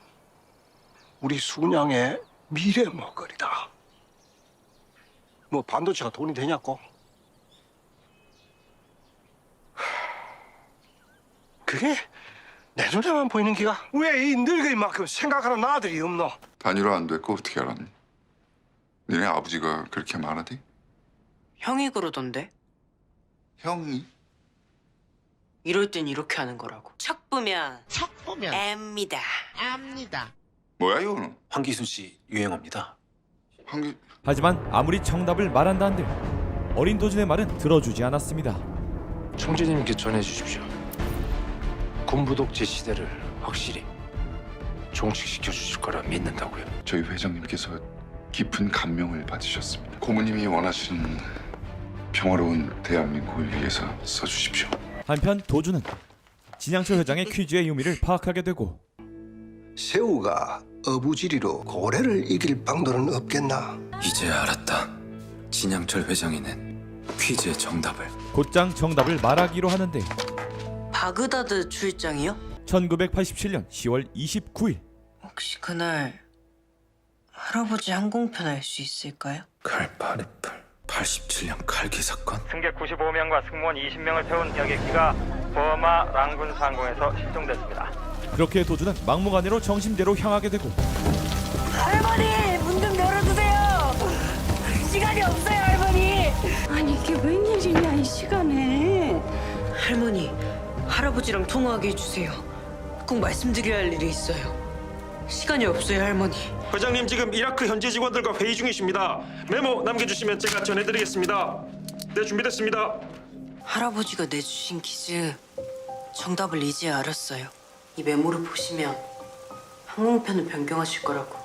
우리 순양의 미래 먹거리다. 뭐 반도체가 돈이 되냐고? 그게 내 눈에만 보이는 기가? 왜 이 늙은이만큼 생각하는 아들이 없노? 단일화 안 됐고 어떻게 알았니? 니네 아버지가 그렇게 말하디? 형이 그러던데. 형이? 이럴 땐 이렇게 하는 거라고. 척 보면 앱니다. 뭐야 이거는? 황기순 씨 유행어입니다. 하지만 아무리 정답을 말한다 한들 어린 도준의 말은 들어주지 않았습니다. 총재님께 전해주십시오. 군부독재 시대를 확실히 종식시켜 주실 거라 믿는다고요. 저희 회장님께서 깊은 감명을 받으셨습니다. 고모님이 원하시는 평화로운 대한민국을 위해서 써주십시오. 한편 도준은 진양철 회장의 퀴즈의 의미를 파악하게 되고 새우가 어부지리로 고래를 이길 방도는 없겠나? 이제야 알았다. 진양철 회장이 낸 퀴즈의 정답을. 곧장 정답을 말하기로 하는데 바그다드 출장이요? 1987년 10월 29일 혹시 그날 할아버지 항공편 알 수 있을까요? 칼파리풀 87년 칼기 사건. 승객 95명과 승무원 20명을 태운 여객기가 버마 랑군 상공에서 실종됐습니다. 그렇게 도주는 막무가내로 정심대로 향하게 되고 할머니 문 좀 열어주세요. 시간이 없어요 할머니. 아니 이게 웬일이냐 이 시간에. 할머니, 할아버지랑 통화하게 해주세요. 꼭 말씀드려야 할 일이 있어요. 시간이 없어요, 할머니. 회장님 지금 이라크 현지 직원들과 회의 중이십니다. 메모 남겨주시면 제가 전해드리겠습니다. 네, 준비됐습니다. 할아버지가 내주신 퀴즈 정답을 이제 알았어요. 이 메모를 보시면 항공편을 변경하실 거라고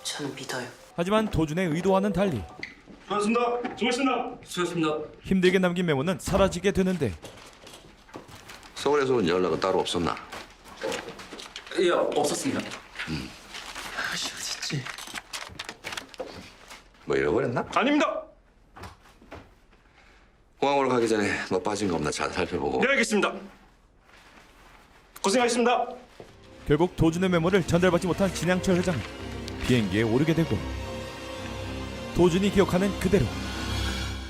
저는 믿어요. 하지만 도준의 의도와는 달리 수고하셨습니다. 수고하셨습니다. 수고하셨습니다. 힘들게 남긴 메모는 사라지게 되는데 서울에서 온 연락은 따로 없었나? 예, 없었습니다. 아씨 어딨지? 뭐 잃어버렸나? 아닙니다. 공항으로 가기 전에 뭐 빠진 거 없나 잘 살펴보고. 네, 알겠습니다. 고생하셨습니다. 결국 도준의 메모를 전달받지 못한 진양철 회장은 비행기에 오르게 되고 도준이 기억하는 그대로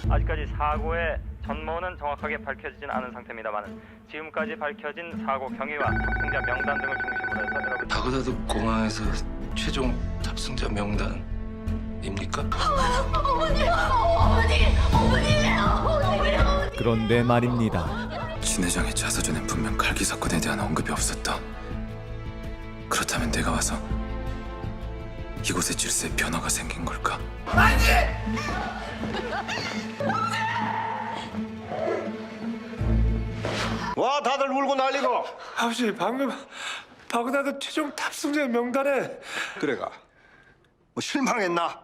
아직까지 사고의 전모는 정확하게 밝혀지진 않은 상태입니다만 지금까지 밝혀진 사고 경위와 탑승자 명단 등을 중심으로 해서 여러분 바그다드 공항에서 최종 탑승자 명단입니까? 그런데 말입니다. 진 회장의 자서전엔 분명 칼기 사건에 대한 언급이 없었다. 그렇다면 내가 와서 이곳의 질서에 변화가 생긴 걸까? 와 다들 울고 난리고. 아버지 방금 바그다드 최종 탑승자 명단에 그래가 뭐 실망했나?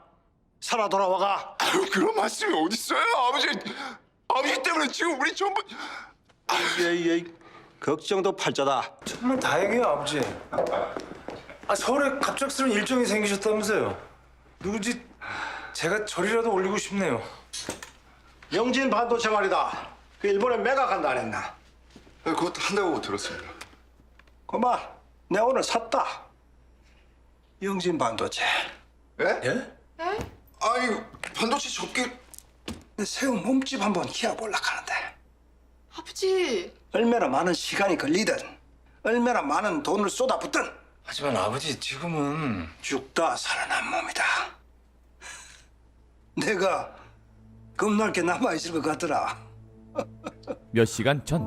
살아 돌아와가. 아유, 그런 말씀이 어딨어요, 아버지. 아버지 때문에 지금 우리 전부... 예예 걱정도 팔자다. 정말 다행이에요 아버지. 서울에 갑작스러운 일정이 생기셨다면서요. 누구지 제가 절이라도 올리고 싶네요. 영진 반도체 말이다. 그 일본에 매각 간다 안 했나? 그것도 한다고 들었습니다. 고마, 내가 오늘 샀다. 영진 반도체. 예? 예? 아니, 반도체 접기... 내 새우 몸집 한번 키워볼라 하는데 아버지. 얼마나 많은 시간이 걸리든 얼마나 많은 돈을 쏟아붓든 하지만 아버지 지금은 죽다 살아난 몸이다. 내가 겁날게 남아있을 것 같더라. 몇 시간 전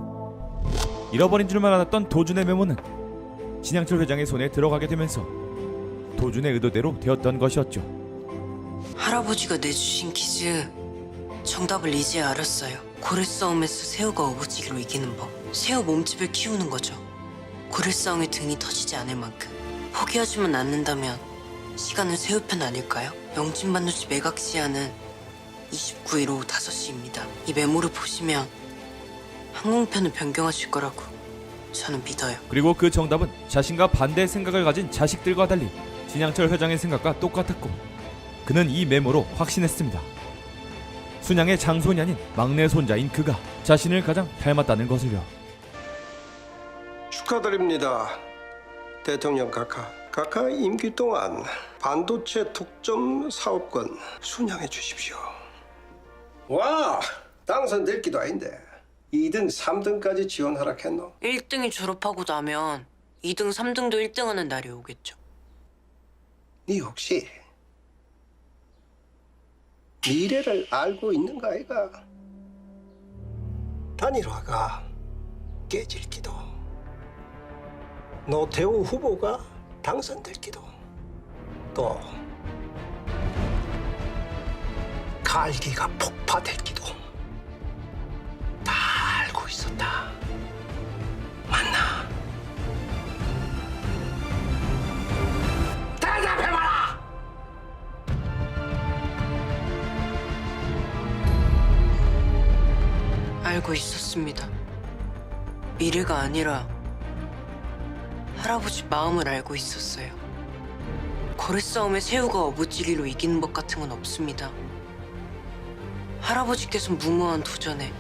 잃어버린 줄만 알았던 도준의 메모는 진양철 회장의 손에 들어가게 되면서 도준의 의도대로 되었던 것이었죠. 할아버지가 내주신 퀴즈 정답을 이제 알았어요. 고래 싸움에서 새우가 어부지기로 이기는 법. 새우 몸집을 키우는 거죠. 고래 싸움에 등이 터지지 않을 만큼. 포기하지만 않는다면 시간은 새우편 아닐까요? 영진 반도체 매각 시한은 29일 오후 5시입니다. 이 메모를 보시면 항공편을 변경하실 거라고 저는 믿어요. 그리고 그 정답은 자신과 반대의 생각을 가진 자식들과 달리 진양철 회장의 생각과 똑같았고 그는 이 메모로 확신했습니다. 순양의 장손이 아닌 막내 손자인 그가 자신을 가장 닮았다는 것을요. 축하드립니다. 대통령 각하 임기 동안 반도체 독점 사업권 순양해 주십시오. 와, 당선될 기도 아닌데 2등, 3등까지 지원하라 했노? 1등이 졸업하고 나면 2등, 3등도 1등하는 날이 오겠죠. 네 혹시 미래를 알고 있는가 아이가? 단일화가 깨질기도, 노태우 후보가 당선될기도, 또 갈기가 폭파될기도 다 알고 있었다. 맞나? 대답해봐라! 알고 있었습니다. 미래가 아니라 할아버지 마음을 알고 있었어요. 고래 싸움에 새우가 어부지리로 이기는 법 같은 건 없습니다. 할아버지께서 무모한 도전에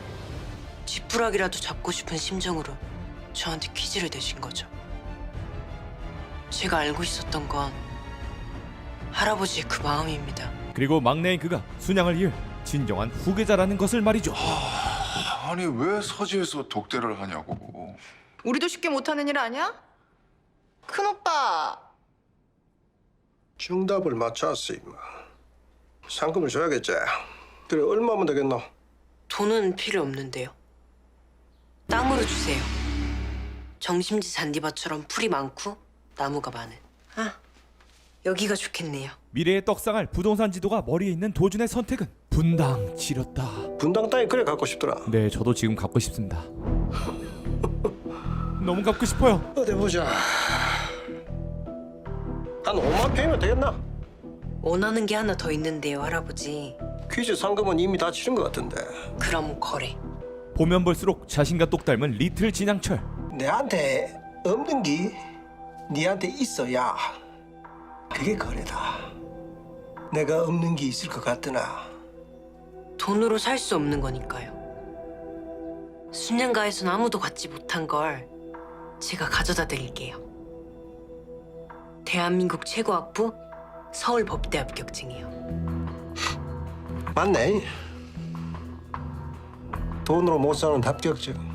지푸라기라도 잡고 싶은 심정으로 저한테 퀴즈를 내신 거죠. 제가 알고 있었던 건 할아버지의 그 마음입니다. 그리고 막내인 그가 순양을 이을 진정한 후계자라는 것을 말이죠. 아니 왜 서지에서 독대를 하냐고. 우리도 쉽게 못하는 일 아니야? 큰오빠. 정답을 맞췄어 임마. 상금을 줘야겠지. 그래 얼마면 되겠노? 돈은 필요 없는데요. 땅으로 주세요. 정심지 잔디밭처럼 풀이 많고 나무가 많은. 아, 여기가 좋겠네요. 미래의 떡상할 부동산 지도가 머리에 있는 도준의 선택은 분당 지렸다. 분당 땅이 그래 갖고 싶더라. 네, 저도 지금 갖고 싶습니다. 너무 갖고 싶어요. 어디 보자. 한 5만 평이면 되겠나? 원하는 게 하나 더 있는데요, 할아버지. 퀴즈 상금은 이미 다 치른 것 같은데. 그럼 거래. 보면 볼수록 자신과 똑 닮은 리틀 진양철. 내한테 없는 게 니한테 있어야 그게 거래다. 내가 없는 게 있을 것 같으나 돈으로 살 수 없는 거니까요. 순양가에선 아무도 갖지 못한 걸 제가 가져다 드릴게요. 대한민국 최고 학부 서울 법대 합격증이요. 맞네. 돈으로 못 사는 합격증.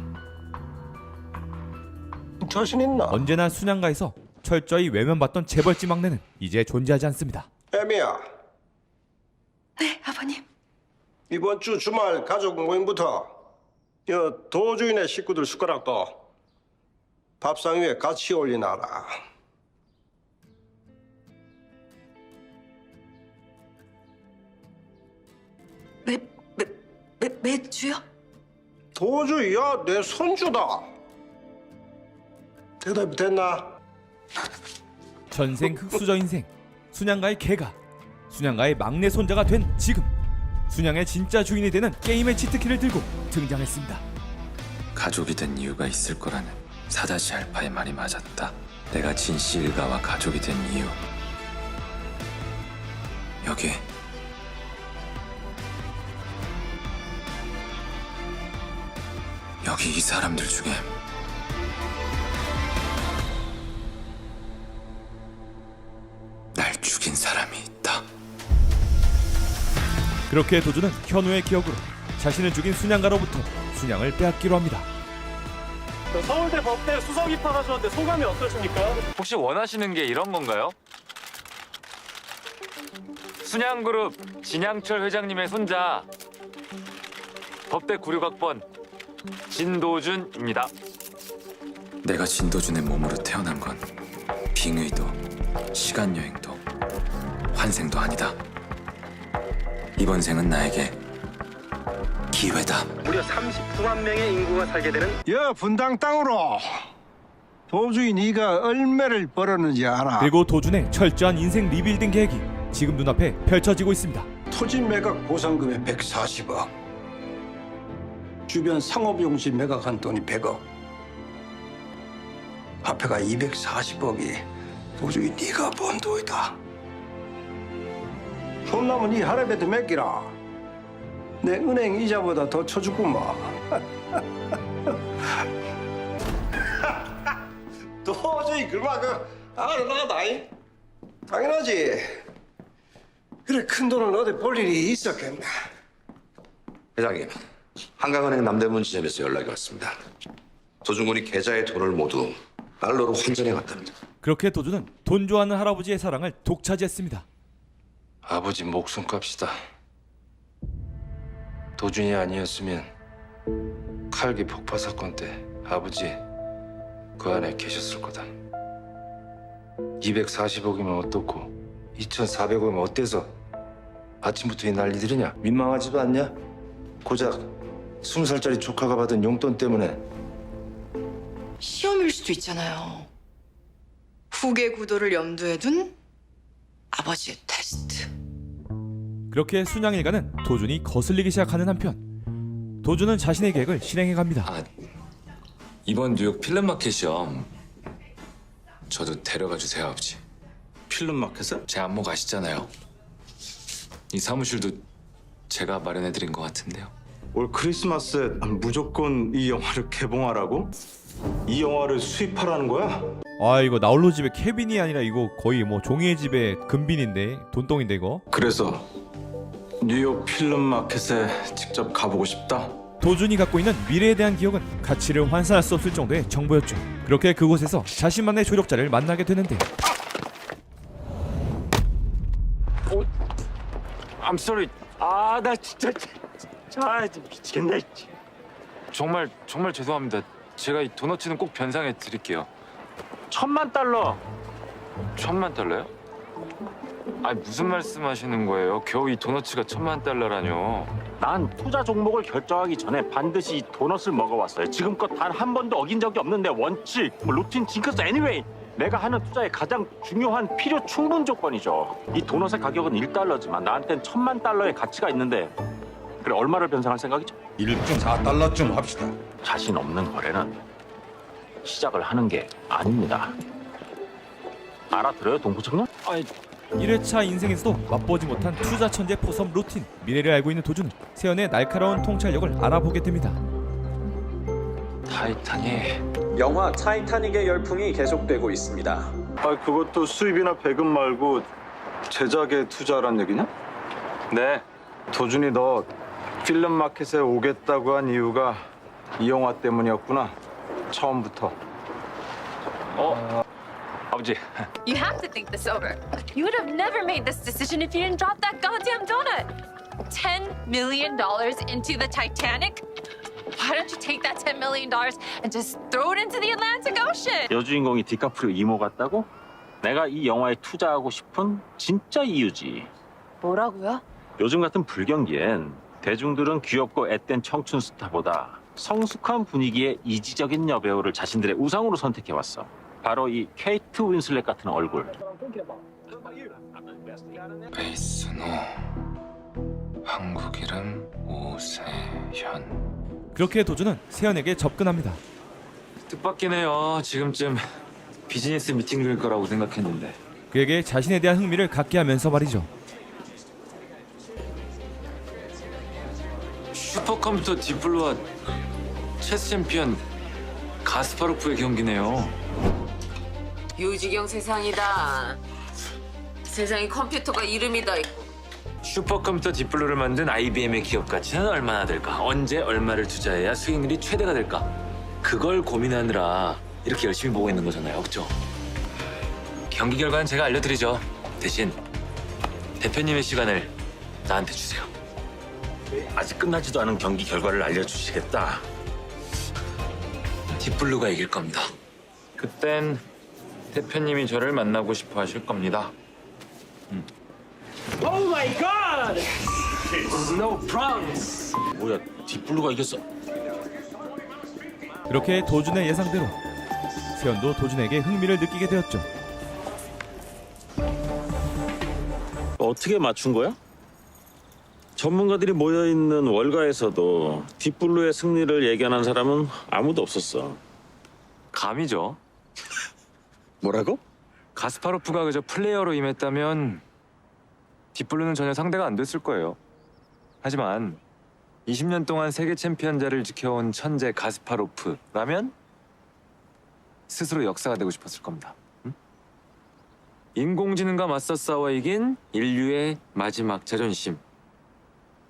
자신 있나? 언제나 순양가에서 철저히 외면받던 재벌집 막내는 이제 존재하지 않습니다. 애미야. 네, 아버님. 이번 주 주말 가족 모임부터 도주인의 식구들 숟가락도 밥상 위에 같이 올리나라. 매주요? 도주야 내 손주다. 대답이 됐나? 전생 흑수저 인생 순양가의 개가 순양가의 막내 손자가 된 지금 순양의 진짜 주인이 되는 게임의 치트키를 들고 등장했습니다. 가족이 된 이유가 있을 거라는 사다시 알파의 말이 맞았다. 내가 진씨 일가와 가족이 된 이유. 여기 이 사람들 중에 날 죽인 사람이 있다. 그렇게 도주는 현우의 기억으로 자신을 죽인 순양가로부터 순양을 빼앗기로 합니다. 서울대 법대 수석 입학하셨는데 소감이 어떠십니까? 혹시 원하시는 게 이런 건가요? 순양그룹 진양철 회장님의 손자 법대 96학번 진도준입니다. 내가 진도준의 몸으로 태어난 건 빙의도 시간여행도 환생도 아니다. 이번 생은 나에게 기회다. 무려 39만 명의 인구가 살게 되는 분당 땅으로 도주인 네가 얼마를 벌었는지 알아? 그리고 도준의 철저한 인생 리빌딩 계획이 지금 눈앞에 펼쳐지고 있습니다. 토지 매각 보상금에 140억, 주변 상업용지 매각한 돈이 100억, 화폐가 240억이 도저히 네가 번 돈이다. 손남은 이 할애비한테 맡기라. 내 은행 이자보다 더 쳐주구만. 도저히 그만 나가다잉. 당연하지. 그래 큰 돈은 어디 볼 일이 있었겠나. 회장님, 한강은행 남대문 지점에서 연락이 왔습니다. 도준군이 계좌의 돈을 모두 달러로 환전해 갔답니다. 그렇게 도준은 돈 좋아하는 할아버지의 사랑을 독차지했습니다. 아버지 목숨값이다. 도준이 아니었으면 칼기 폭파 사건 때 아버지 그 안에 계셨을 거다. 240억이면 어떻고 2,400억이면 어때서 아침부터 이 난리들이냐? 민망하지도 않냐? 고작 20살짜리 조카가 받은 용돈 때문에. 시험일 수도 있잖아요. 후계 구도를 염두에 둔 아버지의 테스트. 그렇게 순양 일가는 도준이 거슬리기 시작하는 한편 도준은 자신의 계획을 실행해갑니다. 이번 뉴욕 필름마켓 시험 저도 데려가 주세요, 아버지. 필름마켓을? 제 안목 아시잖아요. 이 사무실도 제가 마련해드린 것 같은데요. 올 크리스마스에 무조건 이 영화를 개봉하라고? 이 영화를 수입하라는 거야? 아 이거 나홀로 집에 케빈이 아니라 이거 거의 뭐 종이의 집에 금빈인데 돈똥인데 이거. 그래서 뉴욕 필름 마켓에 직접 가보고 싶다. 도준이 갖고 있는 미래에 대한 기억은 가치를 환산할 수 없을 정도의 정보였죠. 그렇게 그곳에서 자신만의 조력자를 만나게 되는데 I'm sorry. 아, 나 진짜 미치겠네. 정말 죄송합니다. 제가 이 도너츠는 꼭 변상해 드릴게요. $10,000. $10,000요? 아니 무슨 말씀하시는 거예요? 겨우 이 도너츠가 $10,000라뇨. 난 투자 종목을 결정하기 전에 반드시 이 도넛을 먹어왔어요. 지금껏 단 한 번도 어긴 적이 없는데 원칙, 루틴, 징크스, anyway. 내가 하는 투자의 가장 중요한 필요 충분 조건이죠. 이 도넛의 가격은 $1지만 나한텐 $10,000의 가치가 있는데 그래 얼마를 변상할 생각이죠? 4달러쯤 합시다. 자신 없는 거래는 시작을 하는 게 아닙니다. 알아들어요, 동부청년? 아니 1회차 인생에서도 맛보지 못한 투자 천재 포섬 루틴. 미래를 알고 있는 도준은 세연의 날카로운 통찰력을 알아보게 됩니다. 타이타닉. 영화 타이타닉의 열풍이 계속되고 있습니다. 그것도 수입이나 배급 말고 제작에 투자란 얘기냐? 네. 도준이 너 필름 마켓에 오겠다고 한 이유가 이 영화 때문이었구나. 처음부터. 아버지. You have to think this over. You would have never made this decision if you didn't drop that goddamn donut. $10 million into the Titanic? Why don't you take that $10 million and just throw it into the Atlantic Ocean? 여주인공이 디카프리오 이모 같다고? 내가 이 영화에 투자하고 싶은 진짜 이유지. 뭐라고요? 요즘 같은 불경기엔 대중들은 귀엽고 앳된 청춘 스타보다 성숙한 분위기의 이지적인 여배우를 자신들의 우상으로 선택해왔어. 바로 이 케이트 윈슬렛 같은 얼굴. 베이스노 한국 이름 오세현. 그렇게 도준은 세연에게 접근합니다. 뜻밖이네요. 지금쯤 비즈니스 미팅일 거라고 생각했는데. 그에게 자신에 대한 흥미를 갖게 하면서 말이죠. 슈퍼컴퓨터 딥블루와 체스 챔피언 가스파로프의 경기네요. 요지경 세상이다. 세상에 컴퓨터가 이름이 다 있고. 슈퍼컴퓨터 딥블루를 만든 IBM의 기업 가치는 얼마나 될까? 언제 얼마를 투자해야 수익률이 최대가 될까? 그걸 고민하느라 이렇게 열심히 보고 있는 거잖아요, 그렇죠? 경기 결과는 제가 알려드리죠. 대신 대표님의 시간을 나한테 주세요. 아직 끝나지도 않은 경기 결과를 알려주시겠다. 딥블루가 이길 겁니다. 그땐 대표님이 저를 만나고 싶어 하실 겁니다. Oh my God! No promise. 뭐야, 딥블루가 이겼어? 그렇게 도준의 예상대로 세연도 도준에게 흥미를 느끼게 되었죠. 어떻게 맞춘 거야? 전문가들이 모여있는 월가에서도 딥블루의 승리를 예견한 사람은 아무도 없었어. 감이죠. 뭐라고? 가스파로프가 그저 플레이어로 임했다면 딥블루는 전혀 상대가 안 됐을 거예요. 하지만 20년 동안 세계 챔피언자를 지켜온 천재 가스파로프라면 스스로 역사가 되고 싶었을 겁니다. 응? 인공지능과 맞서 싸워 이긴 인류의 마지막 자존심.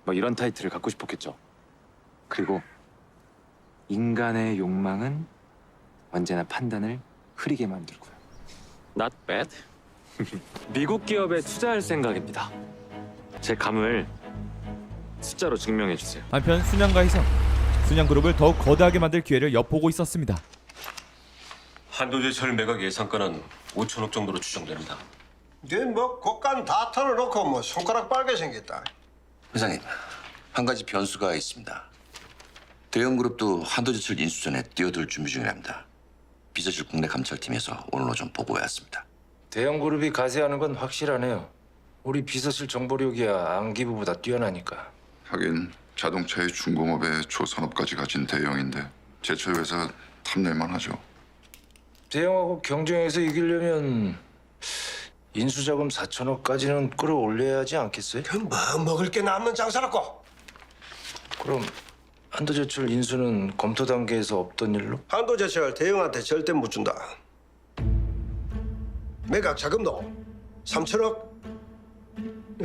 뭐 이런 타이틀을 갖고 싶었겠죠. 그리고 인간의 욕망은 언제나 판단을 흐리게 만들고요. Not bad. 미국 기업에 투자할 생각입니다. 제 감을 숫자로 증명해 주세요. 한편 순양가에서 순양그룹을 더욱 거대하게 만들 기회를 엿보고 있었습니다. 한도제철 매각 예상가는 5천억 정도로 추정됩니다. 뭐 곡간 다 털어놓고 뭐 손가락 빨개 생겼다. 회장님, 한 가지 변수가 있습니다. 대형그룹도 한도제철 인수 전에 뛰어들 준비 중이랍니다. 빚어질 국내 감찰팀에서 오늘 오전 보고해 왔습니다. 대형 그룹이 가세하는 건 확실하네요. 우리 비서실 정보력이야 안기부보다 뛰어나니까. 하긴 자동차의 중공업에 조산업까지 가진 대형인데 제철 회사 탐낼만 하죠. 대형하고 경쟁해서 이기려면 인수자금 4천억까지는 끌어올려야 하지 않겠어요? 뭐 먹을 게 남는 장사라고. 그럼 한도제철 인수는 검토 단계에서 없던 일로? 한도제철 대형한테 절대 못 준다. 매각 자금도 3천억.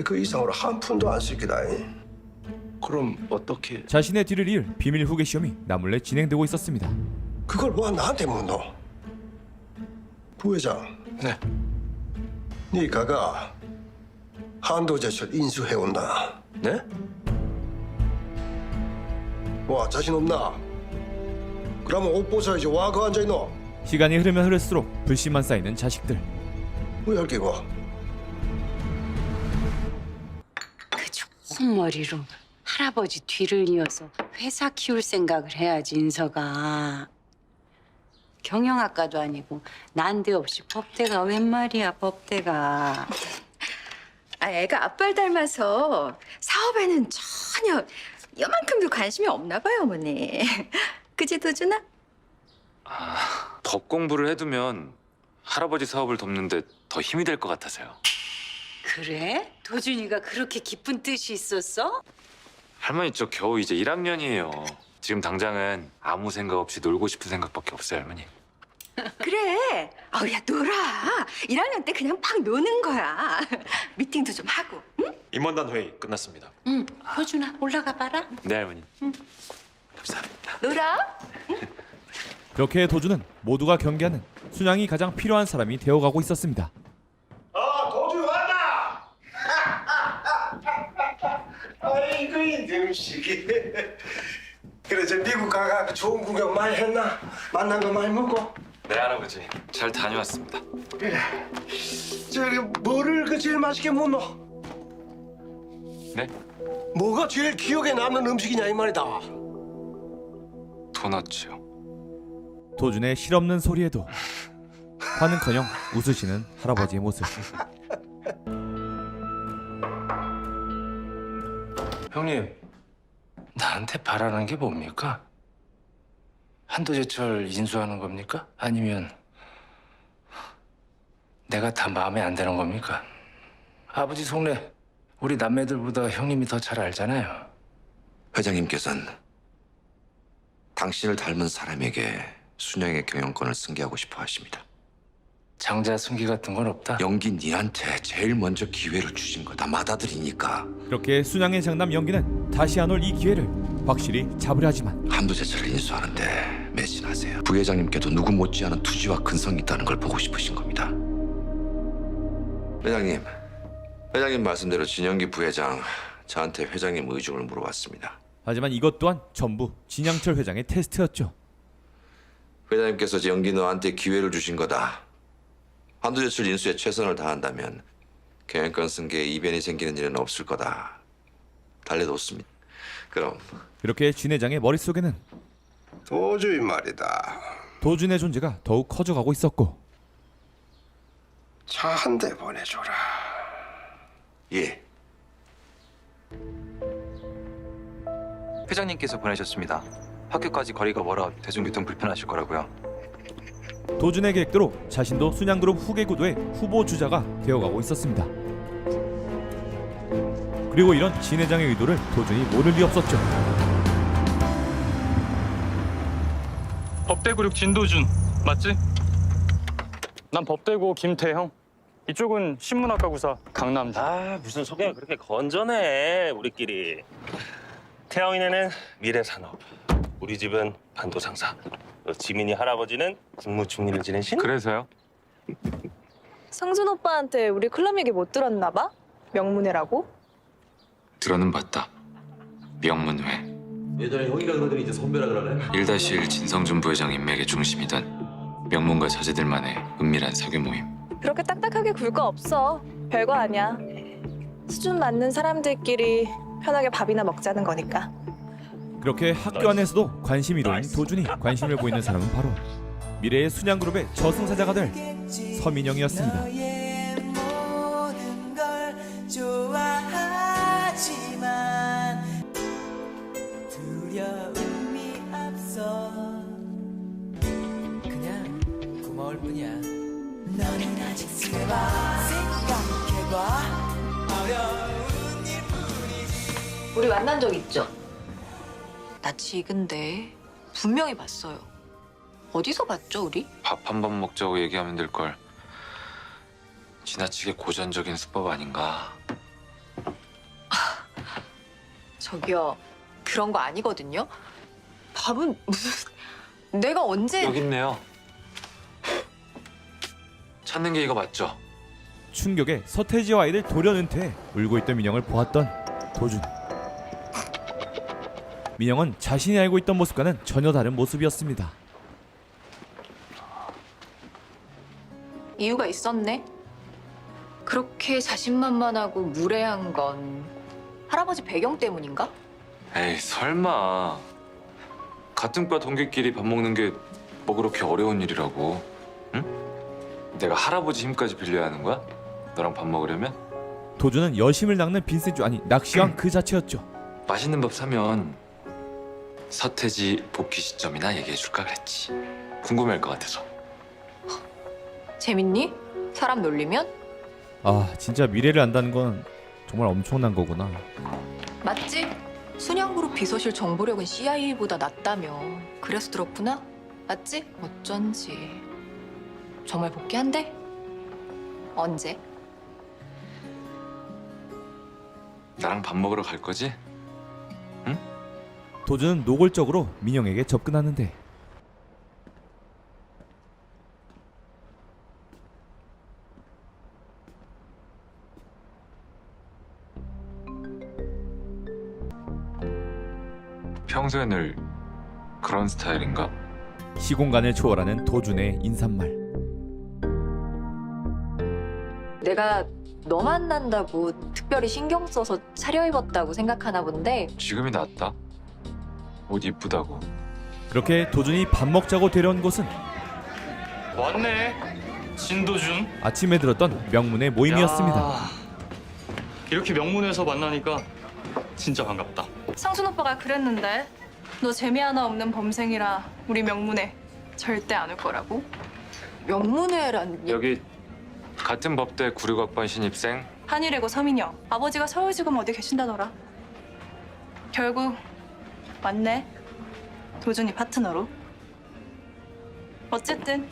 그 이상으로 한 푼도 안 쓸 기다. 그럼 어떻게? 자신의 뒤를 이을 비밀 후계 시험이 나몰래 진행되고 있었습니다. 그걸 뭐 나한테 묻노? 부회장. 네. 네 가가 한도제철 인수해온다. 네? 와 자신 없나? 그러면 옷 벗어야지. 와 그 앉아있노? 시간이 흐르면 흐를수록 불씨만 쌓이는 자식들. 왜 할게고? 그 좋은 머리로 할아버지 뒤를 이어서 회사 키울 생각을 해야지, 인서가. 경영학과도 아니고 난데없이 법대가 웬 말이야, 법대가. 아, 애가 아빠를 닮아서 사업에는 전혀 이만큼도 관심이 없나 봐요, 어머니. 그지, 도준아? 법 공부를 해두면 할아버지 사업을 돕는데 더 힘이 될 것 같아서요. 그래? 도준이가 그렇게 깊은 뜻이 있었어? 할머니 저 겨우 이제 1학년이에요. 지금 당장은 아무 생각 없이 놀고 싶은 생각밖에 없어요, 할머니. 그래. 야, 놀아. 1학년 때 그냥 팍 노는 거야. 미팅도 좀 하고. 응? 임원단 회의 끝났습니다. 응, 도준아 올라가 봐라. 네, 할머니. 놀아. 그렇게 도주는 모두가 경계하는 순양이 가장 필요한 사람이 되어가고 있었습니다. 도주 왔다. 아이고 이 능식이. 그래 저 미국 가가 좋은 구경 많이 했나? 만난 거 많이 먹고? 네, 할아버지. 잘 다녀왔습니다. 그래. 저기 뭐를 그 제일 맛있게 먹노? 네? 뭐가 제일 기억에 남는 음식이냐 이 말이다. 도넛이요. 도준의 실없는 소리에도 화는커녕 웃으시는 할아버지의 모습. 형님, 나한테 바라는 게 뭡니까? 한도제철 인수하는 겁니까? 아니면 내가 다 마음에 안 드는 겁니까? 아버지 속내 우리 남매들보다 형님이 더 잘 알잖아요. 회장님께서는 당신을 닮은 사람에게 순양의 경영권을 승계하고 싶어 하십니다. 장자 승계 같은 건 없다? 연기 니한테 제일 먼저 기회를 주신 거 다 받아들이니까. 그렇게 순양의 장남 연기는 다시 안 올 이 기회를 확실히 잡으려 하지만 한도제철을 인수하는데 매진하세요. 부회장님께도 누구 못지않은 투지와 근성이 있다는 걸 보고 싶으신 겁니다. 회장님 말씀대로 진영기 부회장 저한테 회장님 의중을 물어봤습니다. 하지만 이것 또한 전부 진양철 회장의 테스트였죠. 회장님께서 연기 너한테 기회를 주신 거다. 한도제철 인수에 최선을 다한다면 경영권 승계에 이변이 생기는 일은 없을 거다. 달래뒀습니다. 그럼 그렇게 진 회장의 머릿속에는 도주인 말이다. 도준의 존재가 더욱 커져가고 있었고 차 한 대 보내줘라. 예. 회장님께서 보내셨습니다. 학교까지 거리가 멀어 대중교통 불편하실 거라고요. 도준의 계획대로 자신도 순양그룹 후계구도의 후보 주자가 되어가고 있었습니다. 그리고 이런 진 회장의 의도를 도준이 모를 리 없었죠. 법대그룹 진도준 맞지? 난 법대고 김태형. 이쪽은 신문학과구사 강남준. 아 무슨 소개가 그렇게 건전해 우리끼리. 태영이네는 미래산업, 우리 집은 반도상사, 지민이 할아버지는 국무총리를 지내신. 그래서요? 상준 오빠한테 우리 클럽 얘기 못 들었나 봐? 명문회라고? 들어는 봤다. 명문회. 예전에 형이라 그러더니 이제 선배라 그러네. 1-1 진성준 부회장 인맥의 중심이던 명문가 자제들만의 은밀한 사교 모임. 그렇게 딱딱하게 굴 거 없어. 별거 아니야. 수준 맞는 사람들끼리 편하게 밥이나 먹자는 거니까. 그렇게 학교 안에서도 관심 1호인 도준이 관심을 보이는 사람은 바로 미래의 순양그룹의 저승사자가 될 서민영이었습니다. 두려움이 앞서 그냥 고마울 뿐이야. 너는 아직 생각해봐 어려운 일뿐이지. 우리 만난 적 있죠? 나 지근데 분명히 봤어요. 어디서 봤죠, 우리? 밥 한 번 먹자고 얘기하면 될걸. 지나치게 고전적인 수법 아닌가. 저기요, 그런 거 아니거든요. 밥은 무슨... 내가 언제... 여기 있네요. 찾는 게 이거 맞죠? 충격에 서태지와 아이를 돌연 은퇴해 울고 있던 민영을 보았던 도준. 민영은 자신이 알고 있던 모습과는 전혀 다른 모습이었습니다. 이유가 있었네. 그렇게 자신만만하고 무례한 건 할아버지 배경 때문인가? 에이 설마. 같은 과 동기끼리 밥 먹는 게 뭐 그렇게 어려운 일이라고. 응? 내가 할아버지 힘까지 빌려야 하는 거야? 너랑 밥 먹으려면? 도준은 여심을 낚는 빈센조 아니 낚시왕 그 자체였죠. 맛있는 밥 사면 서태지 복귀 시점이나 얘기해 줄까 그랬지. 궁금해할 것 같아서. 재밌니? 사람 놀리면? 아 진짜 미래를 안다는 건 정말 엄청난 거구나. 맞지? 순양그룹 비서실 정보력은 CIA보다 낫다며. 그래서 들었구나? 맞지? 어쩐지. 정말 복귀한대? 언제? 나랑 밥 먹으러 갈 거지? 도준은 노골적으로 민영에게 접근하는데 평소에 늘 그런 스타일인가? 시공간을 초월하는 도준의 인사말. 내가 너 만난다고 특별히 신경 써서 차려입었다고 생각하나 본데 지금이 낫다. 옷 이쁘다고. 그렇게 도준이 밥 먹자고 데려온 곳은 왔네. 진도준. 아침에 들었던 명문의 모임이었습니다. 야, 이렇게 명문에서 만나니까 진짜 반갑다. 상순 오빠가 그랬는데 너 재미 하나 없는 범생이라 우리 명문에 절대 안 올 거라고. 명문회란... 여기 같은 법대 96학번 신입생. 한일이고 서민영. 아버지가 서울지검 어디 계신다더라. 결국 왔네. 도준이 파트너로. 어쨌든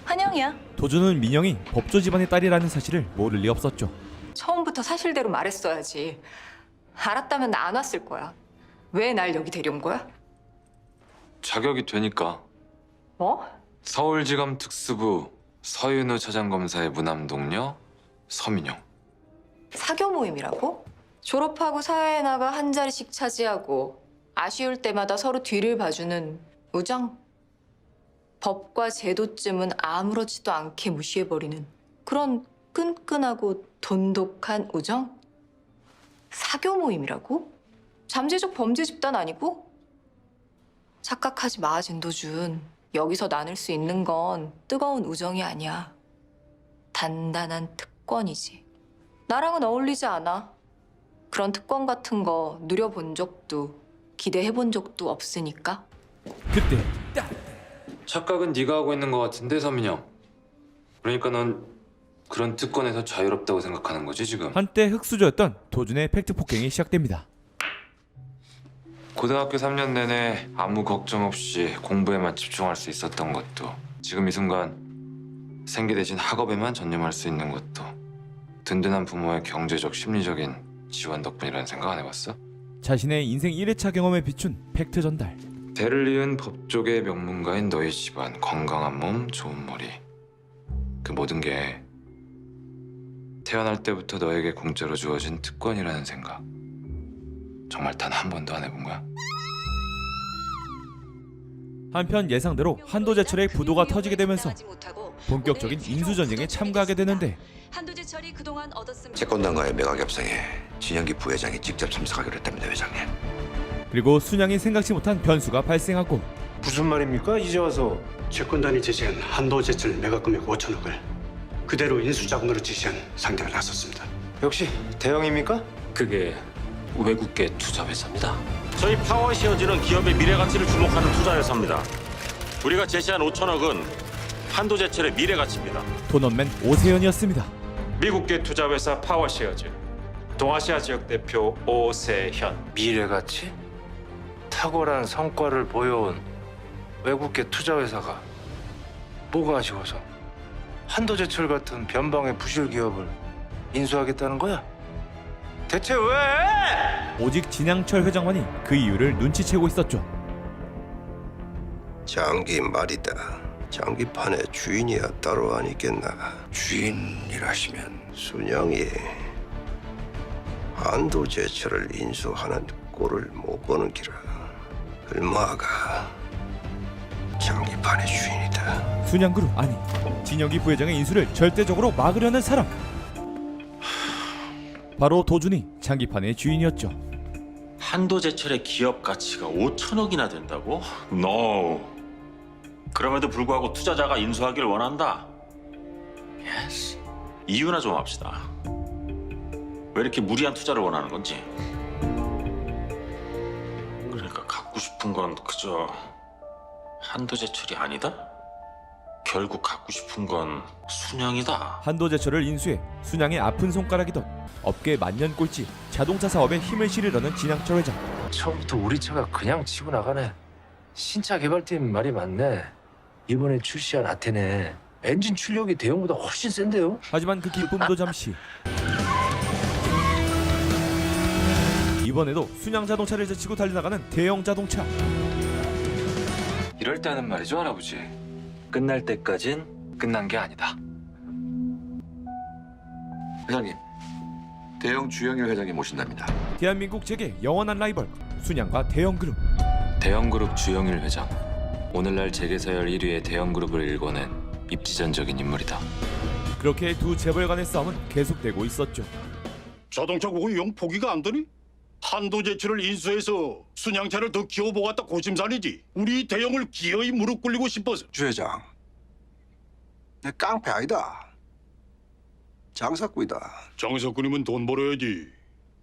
환영이야. 도준은 민영이 법조 집안의 딸이라는 사실을 모를 리 없었죠. 처음부터 사실대로 말했어야지. 알았다면 나 안 왔을 거야. 왜 날 여기 데려온 거야? 자격이 되니까. 뭐? 서울지검 특수부 서윤우 차장검사의 무남 동료 서민영. 사교 모임이라고? 졸업하고 사회에 나가 한 자리씩 차지하고 아쉬울 때마다 서로 뒤를 봐주는 우정? 법과 제도쯤은 아무렇지도 않게 무시해버리는 그런 끈끈하고 돈독한 우정? 사교 모임이라고? 잠재적 범죄 집단 아니고? 착각하지 마, 진도준. 여기서 나눌 수 있는 건 뜨거운 우정이 아니야. 단단한 특권이지. 나랑은 어울리지 않아. 그런 특권 같은 거 누려본 적도 기대해본 적도 없으니까. 그때 착각은 네가 하고 있는 것 같은데 서민영. 그러니까 넌 그런 특권에서 자유롭다고 생각하는 거지 지금? 한때 흑수저였던 도준의 팩트 폭행이 시작됩니다. 고등학교 3년 내내 아무 걱정 없이 공부에만 집중할 수 있었던 것도 지금 이 순간 생계 대신 학업에만 전념할 수 있는 것도 든든한 부모의 경제적, 심리적인 지원 덕분이라는 생각 안 해봤어? 자신의 인생 1회차 경험에 비춘 팩트 전달. 대를 이은 법조계 명문가인 너희 집안, 건강한 몸, 좋은 머리. 그 모든 게 태어날 때부터 너에게 공짜로 주어진 특권이라는 생각. 정말 단 한 번도 안 해본 거야? 한편 예상대로 한도제철의 부도가 터지게 되면서 본격적인 인수전쟁에 참가하게 되는데 한도제철이 그동안 얻었음. 채권단과의 매각 협상에 진영기 부회장이 직접 참석하기로 했답니다, 회장님. 그리고 순양이 생각지 못한 변수가 발생하고. 무슨 말입니까? 이제 와서 채권단이 제시한 한도제철 매각 금액 5천억을 그대로 인수자금으로 제시한 상대가 나섰습니다. 역시 대형입니까? 그게 외국계 투자 회사입니다. 저희 파워시어즈는 기업의 미래 가치를 주목하는 투자 회사입니다. 우리가 제시한 5천억은 한도제철의 미래 가치입니다. 돈원맨 오세현이었습니다. 미국계 투자 회사 파워시어즈 동아시아 지역 대표 오세현. 미래가치? 탁월한 성과를 보여온 외국계 투자 회사가 뭐가 아쉬워서? 한도제철 같은 변방의 부실 기업을 인수하겠다는 거야? 대체 왜? 오직 진양철 회장만이 그 이유를 눈치채고 있었죠. 장기 말이다. 장기판의 주인이야 따로 아니겠나. 주인이라시면 순양이 한도제철을 인수하는 꼴을 못 보는 기라. 을마가 장기판의 주인이다. 순양그룹 아니 진혁이 부회장의 인수를 절대적으로 막으려는 사람. 바로 도준이 장기판의 주인이었죠. 한도제철의 기업 가치가 5천억이나 된다고? No. 그럼에도 불구하고 투자자가 인수하길 원한다. Yes. 이유나 좀 합시다. 왜 이렇게 무리한 투자를 원하는 건지. 그러니까 갖고 싶은 건 그저 한도제철이 아니다? 결국 갖고 싶은 건 순양이다. 한도제철을 인수해 순양의 아픈 손가락이던 업계 만년 꼴찌 자동차 사업에 힘을 실으려는 진양철 회장. 처음부터 우리 차가 그냥 치고 나가네. 신차 개발팀 말이 맞네. 이번에 출시한 아테네 엔진 출력이 대형보다 훨씬 센데요. 하지만 그 기쁨도 잠시. 이번에도 순양 자동차를 제치고 달려나가는 대형 자동차. 이럴 때 하는 말이죠, 할아버지. 끝날 때까진 끝난 게 아니다. 회장님, 대형 주영일 회장님 모신답니다. 대한민국 재계 영원한 라이벌 순양과 대형그룹. 대형그룹 주영일 회장. 오늘날 재계서열 1위의 대형그룹을 일궈낸 입지전적인 인물이다. 그렇게 두 재벌 간의 싸움은 계속되고 있었죠. 자동차 고기 영 포기가 안 되니? 한도제철을 인수해서 순양차를 더 키워보겠다 고심산이지. 우리 대형을 기어이 무릎 꿇리고 싶어서. 주 회장, 내 깡패 아니다. 장사꾼이다. 장사꾼이면 돈 벌어야지.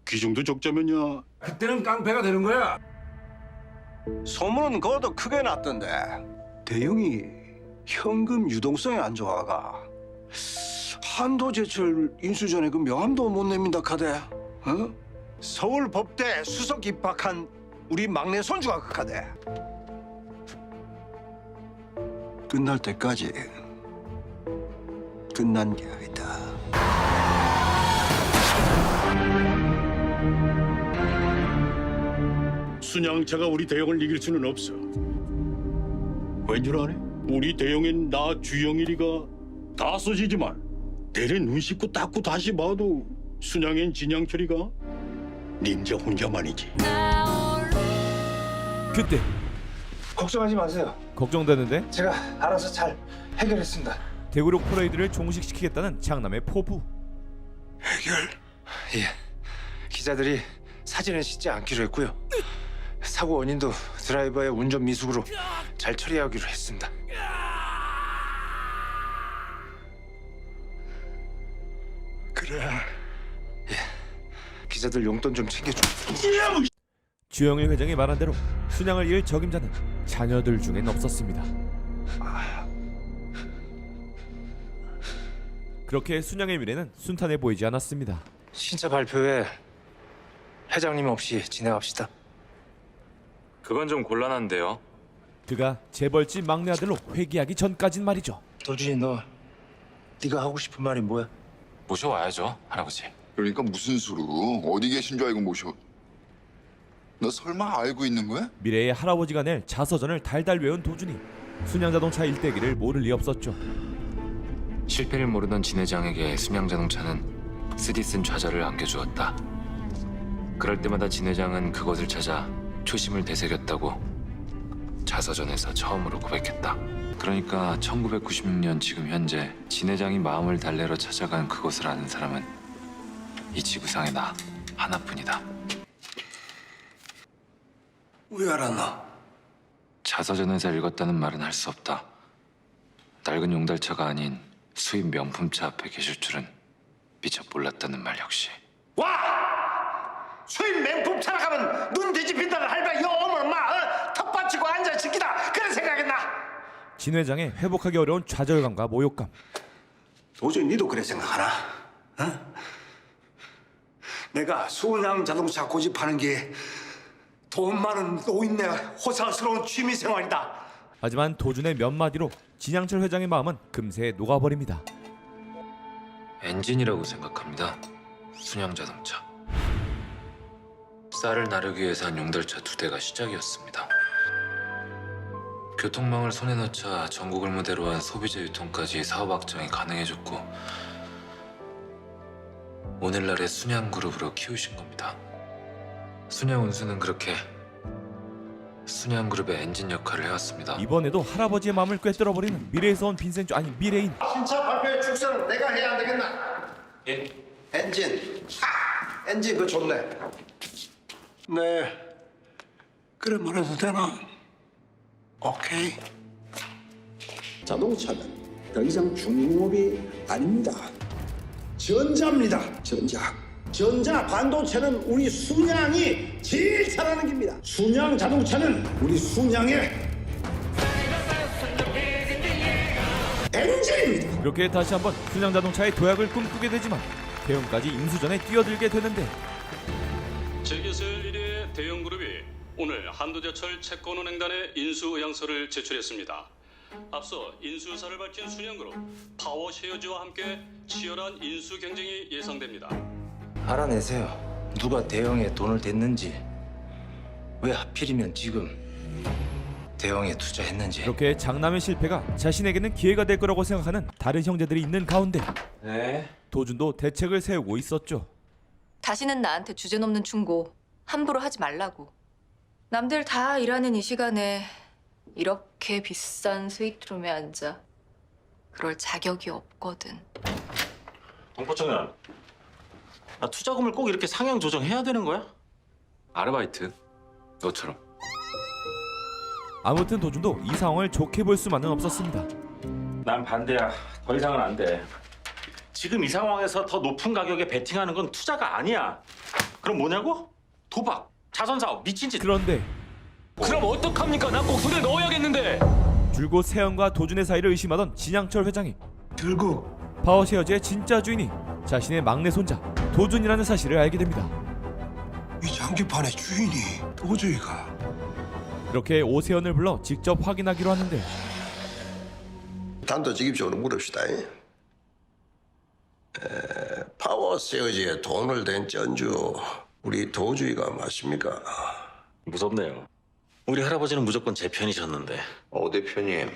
기중도 적자면야. 그때는 깡패가 되는 거야. 소문은 그것도 크게 났던데 대형이 현금 유동성이 안 좋아가 한도제철 인수 전에 그 명함도 못 냅니다 카대. 어? 서울 법대 수석 입학한 우리 막내 손주가 그 카대. 끝날 때까지 끝난 게 아니다. 순양차가 우리 대형을 이길 수는 없어. 왠 줄 아네? 우리 대형인 나 주영일이가 다 써지지만 대래 눈 씻고 닦고 다시 봐도 순양인 진양철이가 닌자 혼자만이지. 그때 걱정하지 마세요. 걱정되는데 제가 알아서 잘 해결했습니다. 대구력 퍼레이드를 종식시키겠다는 장남의 포부. 해결? 예. 기자들이 사진을 싣지 않기로 했고요. 사고 원인도 드라이버의 운전 미숙으로 잘 처리하기로 했습니다. 그래. 예. 기자들 용돈 좀 챙겨줘. 주영일 회장이 말한 대로 순양을 잃을 적임자는 자녀들 중엔 없었습니다. 그렇게 순양의 미래는 순탄해 보이지 않았습니다. 신차 발표회 회장님 없이 진행합시다. 그건 좀 곤란한데요. 그가 재벌집 막내 아들로 회귀하기 전까진 말이죠. 도준이 너 네가 하고 싶은 말이 뭐야? 모셔와야죠, 할아버지. 그러니까 무슨 수로? 어디 계신 줄 알고 모셔. 너 설마 알고 있는 거야? 미래의 할아버지가 낼 자서전을 달달 외운 도준이 순양자동차 일대기를 모를 리 없었죠. 실패를 모르던 진 회장에게 순양자동차는 쓰디 쓴 좌절을 안겨주었다. 그럴 때마다 진 회장은 그것을 찾아 초심을 되새겼다고 자서전에서 처음으로 고백했다. 그러니까 1996년 지금 현재 진 회장이 마음을 달래러 찾아간 그곳을 아는 사람은 이 지구상에 나 하나뿐이다. 왜 알았나? 자서전에서 읽었다는 말은 할 수 없다. 낡은 용달차가 아닌 수입 명품차 앞에 계실 줄은 미처 몰랐다는 말 역시. 와! 수입 명품차나 가면 눈 뒤집힌다는 할배 영어는 막 텃밭치고 앉아 지키다 그런 생각했나? 진 회장의 회복하기 어려운 좌절감과 모욕감. 도저히 니도 그래 생각하나? 어? 내가 순양 자동차 고집하는 게 돈 많은 노인네 호사스러운 취미 생활이다. 하지만 도준의 몇 마디로 진양철 회장의 마음은 금세 녹아버립니다. 엔진이라고 생각합니다. 순양자동차. 쌀을 나르기 위해서 한 용달차 2대가 시작이었습니다. 교통망을 손에 넣자 전국을 무대로 한 소비자 유통까지 사업 확장이 가능해졌고 오늘날의 순양그룹으로 키우신 겁니다. 순양운수는 그렇게 순양그룹의 엔진 역할을 해왔습니다. 이번에도 할아버지의 마음을 꿰뚫어버리는 미래에서 온 빈센조 아니 미래인. 신차 발표의 축소는 내가 해야 안 되겠나? 예? 엔진. 엔진 그거 좋네. 네. 그래 말해도 되나? 오케이. 자동차는 더 이상 중공업이 아닙니다. 전자입니다. 전자 반도체는 우리 순양이 제일 잘하는 겁니다. 순양 자동차는 우리 순양의 엔진입니다. 이렇게 다시 한번 순양자동차의 도약을 꿈꾸게 되지만 대형까지 인수전에 뛰어들게 되는데 제기슬 1위의 대형그룹이 오늘 한도제철 채권은행단에 인수의향서를 제출했습니다. 앞서 인수사를 밝힌 순양그룹 파워쉐어즈와 함께 치열한 인수 경쟁이 예상됩니다. 알아내세요. 누가 대형에 돈을 댔는지, 왜 하필이면 지금 대형에 투자했는지. 이렇게 장남의 실패가 자신에게는 기회가 될 거라고 생각하는 다른 형제들이 있는 가운데 도준도 대책을 세우고 있었죠. 다시는 나한테 주제넘는 충고 함부로 하지 말라고. 남들 다 일하는 이 시간에 이렇게 비싼 스위트룸에 앉아 그럴 자격이 없거든. 동포청년, 투자금을 꼭 이렇게 상향 조정해야 되는 거야? 아르바이트, 너처럼. 아무튼 도준도 이 상황을 좋게 볼 수만은 없었습니다. 난 반대야. 더 이상은 안 돼. 지금 이 상황에서 더 높은 가격에 베팅하는 건 투자가 아니야. 그럼 뭐냐고? 도박, 자선사업, 미친 짓. 그런데 그럼 어떡합니까? 난 꼭 손에 넣어야겠는데. 줄곧 세연과 도준의 사이를 의심하던 진양철 회장이 결국 파워쉐어즈의 진짜 주인이 자신의 막내 손자 도준이라는 사실을 알게 됩니다. 이 장기판의 주인이 도저히가. 이렇게 오세연을 불러 직접 확인하기로 하는데 단도직입적으로 물읍시다. 파워세어즈에 돈을 댄 전주 우리 도주희가 맞습니까? 무섭네요. 우리 할아버지는 무조건 제 편이셨는데. 오 대표님.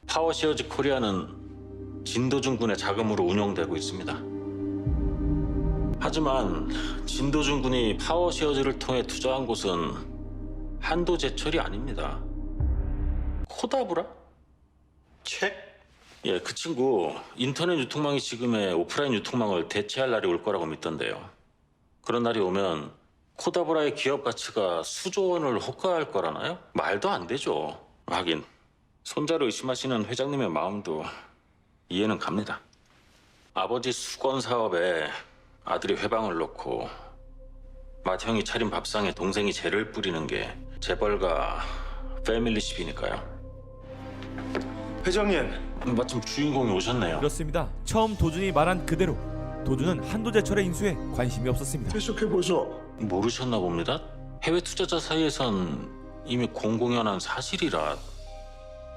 파워쉐어즈 코리아는 진도준 군의 자금으로 운영되고 있습니다. 하지만 진도준 군이 파워쉐어즈를 통해 투자한 곳은 한도제철이 아닙니다. 코다브라? 책? 예, 그 친구 인터넷 유통망이 지금의 오프라인 유통망을 대체할 날이 올 거라고 믿던데요. 그런 날이 오면 코다브라의 기업 가치가 수조 원을 호가할 거라나요? 말도 안 되죠. 하긴 손자를 의심하시는 회장님의 마음도 이해는 갑니다. 아버지 수건 사업에 아들이 회방을 놓고 맏형이 차린 밥상에 동생이 재를 뿌리는 게 재벌가 패밀리십이니까요. 회장님, 마침 주인공이 오셨네요. 그렇습니다. 처음 도준이 말한 그대로 도준은 한도제철의 인수에 관심이 없었습니다. 계속해보소. 모르셨나 봅니다. 해외 투자자 사이에선 이미 공공연한 사실이라.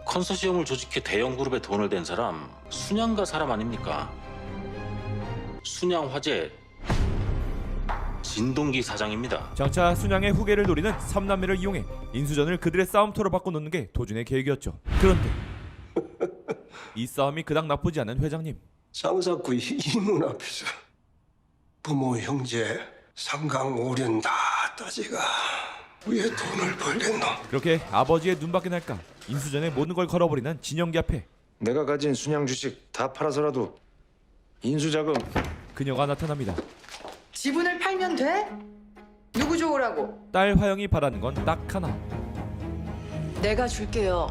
컨소시엄을 조직해 대형 그룹에 돈을 댄 사람 순양가 사람 아닙니까? 순양화재 진동기 사장입니다. 장차 순양의 후계를 노리는 삼남매를 이용해 인수전을 그들의 싸움터로 바꿔놓는 게 도준의 계획이었죠. 그런데 이 싸움이 그닥 나쁘지 않은 회장님. 장사꾼 이문 앞에서 부모 형제 상강오련 다 따지가 왜 돈을 벌겠노? 그렇게 아버지의 눈밖에 날까 인수전에 모든 걸 걸어버리는 진영기 앞에 내가 가진 순양 주식 다 팔아서라도 인수자금. 그녀가 나타납니다. 지분을 팔면 돼? 누구 좋으라고? 딸 화영이 바라는 건 딱 하나. 내가 줄게요.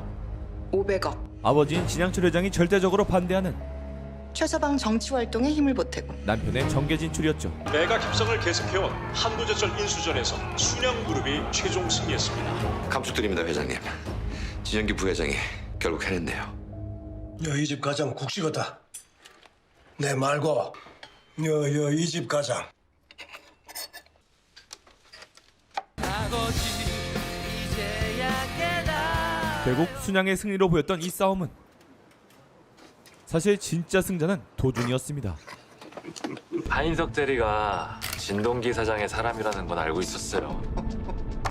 500억. 아버지인 진양철 회장이 절대적으로 반대하는 최서방 정치 활동에 힘을 보태고 남편의 정계 진출이었죠. 내가 입성을 계속해온 한도제철 인수전에서 순양그룹이 최종 승리했습니다. 감축드립니다, 회장님. 진영기 부회장이 결국 해냈네요. 이 집 가장 국시거다. 내 말고 이 집 가장. 결국 순양의 승리로 보였던 이 싸움은 사실 진짜 승자는 도준이었습니다. 한인석 대리가 진동기 사장의 사람이라는 건 알고 있었어요.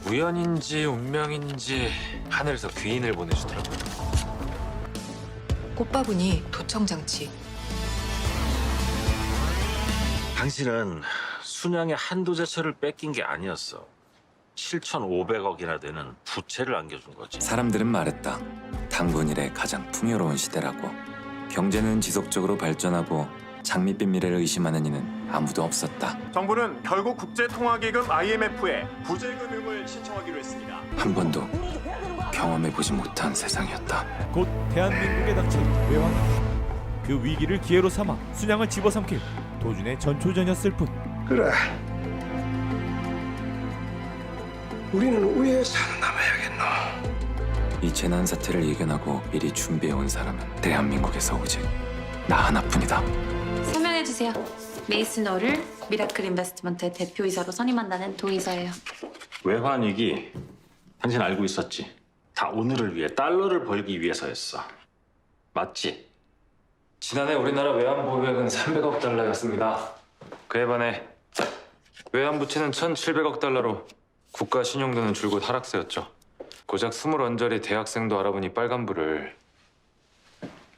우연인지 운명인지 하늘에서 귀인을 보내주더라고요. 꽃바구니 도청장치. 당신은 순양의 한도제철을 뺏긴 게 아니었어. 7,500억이나 되는 부채를 안겨준 거지. 사람들은 말했다. 당군 이래 가장 풍요로운 시대라고. 경제는 지속적으로 발전하고 장밋빛 미래를 의심하는 이는 아무도 없었다. 정부는 결국 국제통화기금 IMF에 구제금융을 신청하기로 했습니다. 한 번도 경험해보지 못한 세상이었다. 곧 대한민국에 닥친 외환. 그 위기를 기회로 삼아 순양을 집어삼킬 도준의 전초전이었을 뿐. 그래. 우리는 위에 살아남아야겠노. 이 재난 사태를 이겨나고 미리 준비해온 사람은 대한민국에서 오직 나 하나뿐이다. 설명해주세요. 메이슨어를 미라클 인베스트먼트의 대표이사로 선임한다는 도의서예요. 외환위기 당신 알고 있었지? 다 오늘을 위해 달러를 벌기 위해서였어. 맞지? 지난해 우리나라 외환보유액은 300억 달러였습니다. 그에 반해 외환부채는 1,700억 달러로 국가 신용도는 줄곧 하락세였죠. 고작 20언저리 대학생도 알아보니 빨간불을.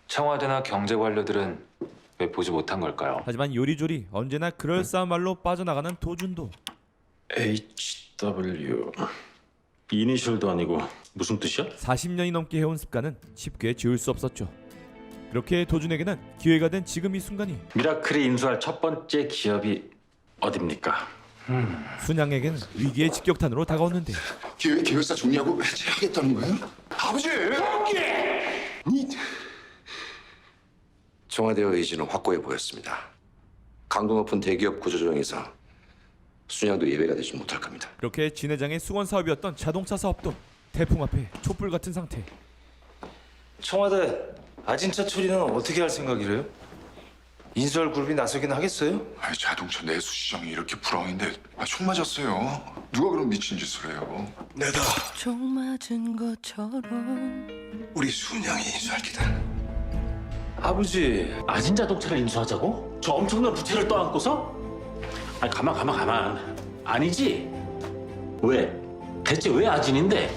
청와대나 경제관료들은 왜 보지 못한 걸까요? 하지만 요리조리 언제나 그럴싸한 말로 빠져나가는 도준도 HW 이니셜도 아니고 무슨 뜻이야? 40년이 넘게 해온 습관은 쉽게 지울 수 없었죠. 그렇게 도준에게는 기회가 된 지금 이 순간이 미라클이 인수할 첫 번째 기업이 어딥니까? 순양에게는 위기의 직격탄으로 다가왔는데 계열사 정리하고 해체하겠다는 거예요? 아버지! 청와대의 의지는 확고해 보였습니다. 강도 높은 대기업 구조조정에서 순양도 예외가 되지 못할 겁니다. 그렇게 진 회장의 수건 사업이었던 자동차 사업도 태풍 앞에 촛불 같은 상태. 청와대 아진차 처리는 어떻게 할 생각이래요? 인수할 그룹이 나서긴 하겠어요? 아니, 자동차 내수 시장이 이렇게 불황인데 총 맞았어요. 누가 그런 미친 짓을 해요? 내다 총 맞은 것처럼 우리 순양이 인수할 기다. 아버지 아진 자동차를 인수하자고? 저 엄청난 부채를 떠안고서? 아니 가만 아니지? 왜? 대체 왜 아진인데?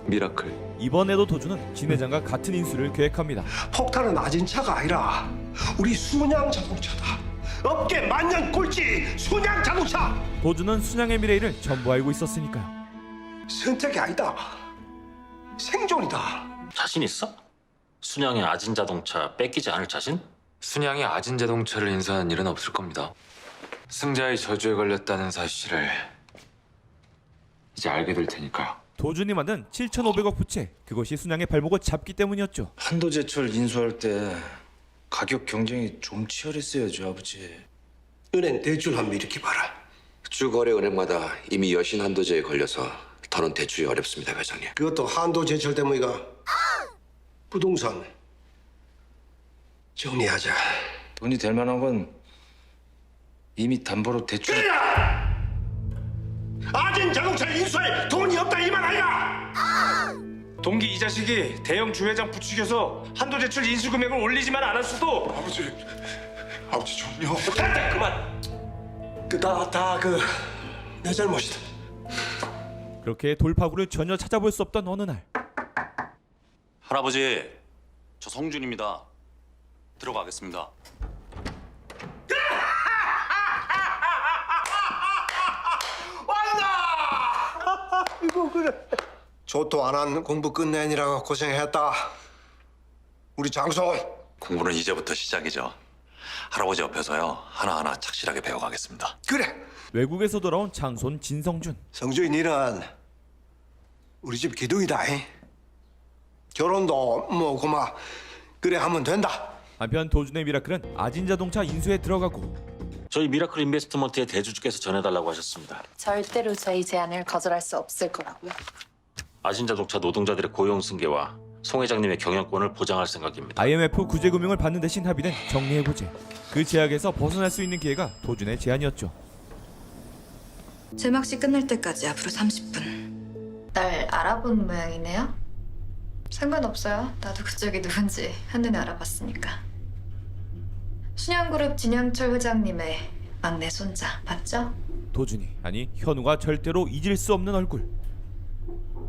미라클. 이번에도 도준은 진 회장과 같은 인수를 계획합니다. 폭탄은 아진차가 아니라 우리 순양 자동차다. 업계 만년 꼴찌 순양 자동차. 도준은 순양의 미래를 전부 알고 있었으니까요. 선택이 아니다. 생존이다. 자신 있어? 순양의 아진 자동차 뺏기지 않을 자신? 순양이 아진 자동차를 인수하는 일은 없을 겁니다. 승자의 저주에 걸렸다는 사실을 이제 알게 될 테니까요. 도준이 만든 7,500억 부채, 그것이 순양의 발목을 잡기 때문이었죠. 한도제철 인수할 때 가격 경쟁이 좀 치열했어야죠, 아버지. 은행 대출 한번 이렇게 봐라. 주거래 은행마다 이미 여신 한도제에 걸려서 더는 대출이 어렵습니다, 회장님. 그것도 한도 제철 때문이가. 부동산 정리하자. 돈이 될 만한 건 이미 담보로 대출. 아진 자동차 인수할 돈이 없다 이 말 아니야? 동기 이 자식이 대형 주회장 부추겨서 한도제철 인수 금액을 올리지만 않았어도. 아버지 좀요. 그만. 내 잘못이다. 그렇게 돌파구를 전혀 찾아볼 수 없던 어느 날 할아버지, 저 성준입니다. 들어가겠습니다. 이거 그래. 조토 안 한 공부 끝내니라고 고생했다. 우리 장손. 공부는 이제부터 시작이죠. 할아버지 옆에서요 하나하나 착실하게 배워가겠습니다. 그래. 외국에서 돌아온 장손 진성준. 성준이 니는 우리 집 기둥이다. 결혼도 뭐 고마 그래 하면 된다. 한편 도준의 미라클은 아진자동차 인수에 들어가고 저희 미라클 인베스트먼트의 대주주께서 전해달라고 하셨습니다. 절대로 저희 제안을 거절할 수 없을 거라고요. 아진자동차 노동자들의 고용 승계와 송 회장님의 경영권을 보장할 생각입니다. IMF 구제금융을 받는 대신 합의된 정리해고제. 그 제약에서 벗어날 수 있는 기회가 도준의 제안이었죠. 제막시 끝날 때까지 앞으로 30분. 날 알아본 모양이네요. 상관없어요. 나도 그쪽이 누군지 한눈에 알아봤으니까. 순양그룹 진양철 회장님의 막내 손자 맞죠? 도준이, 아니 현우가 절대로 잊을 수 없는 얼굴.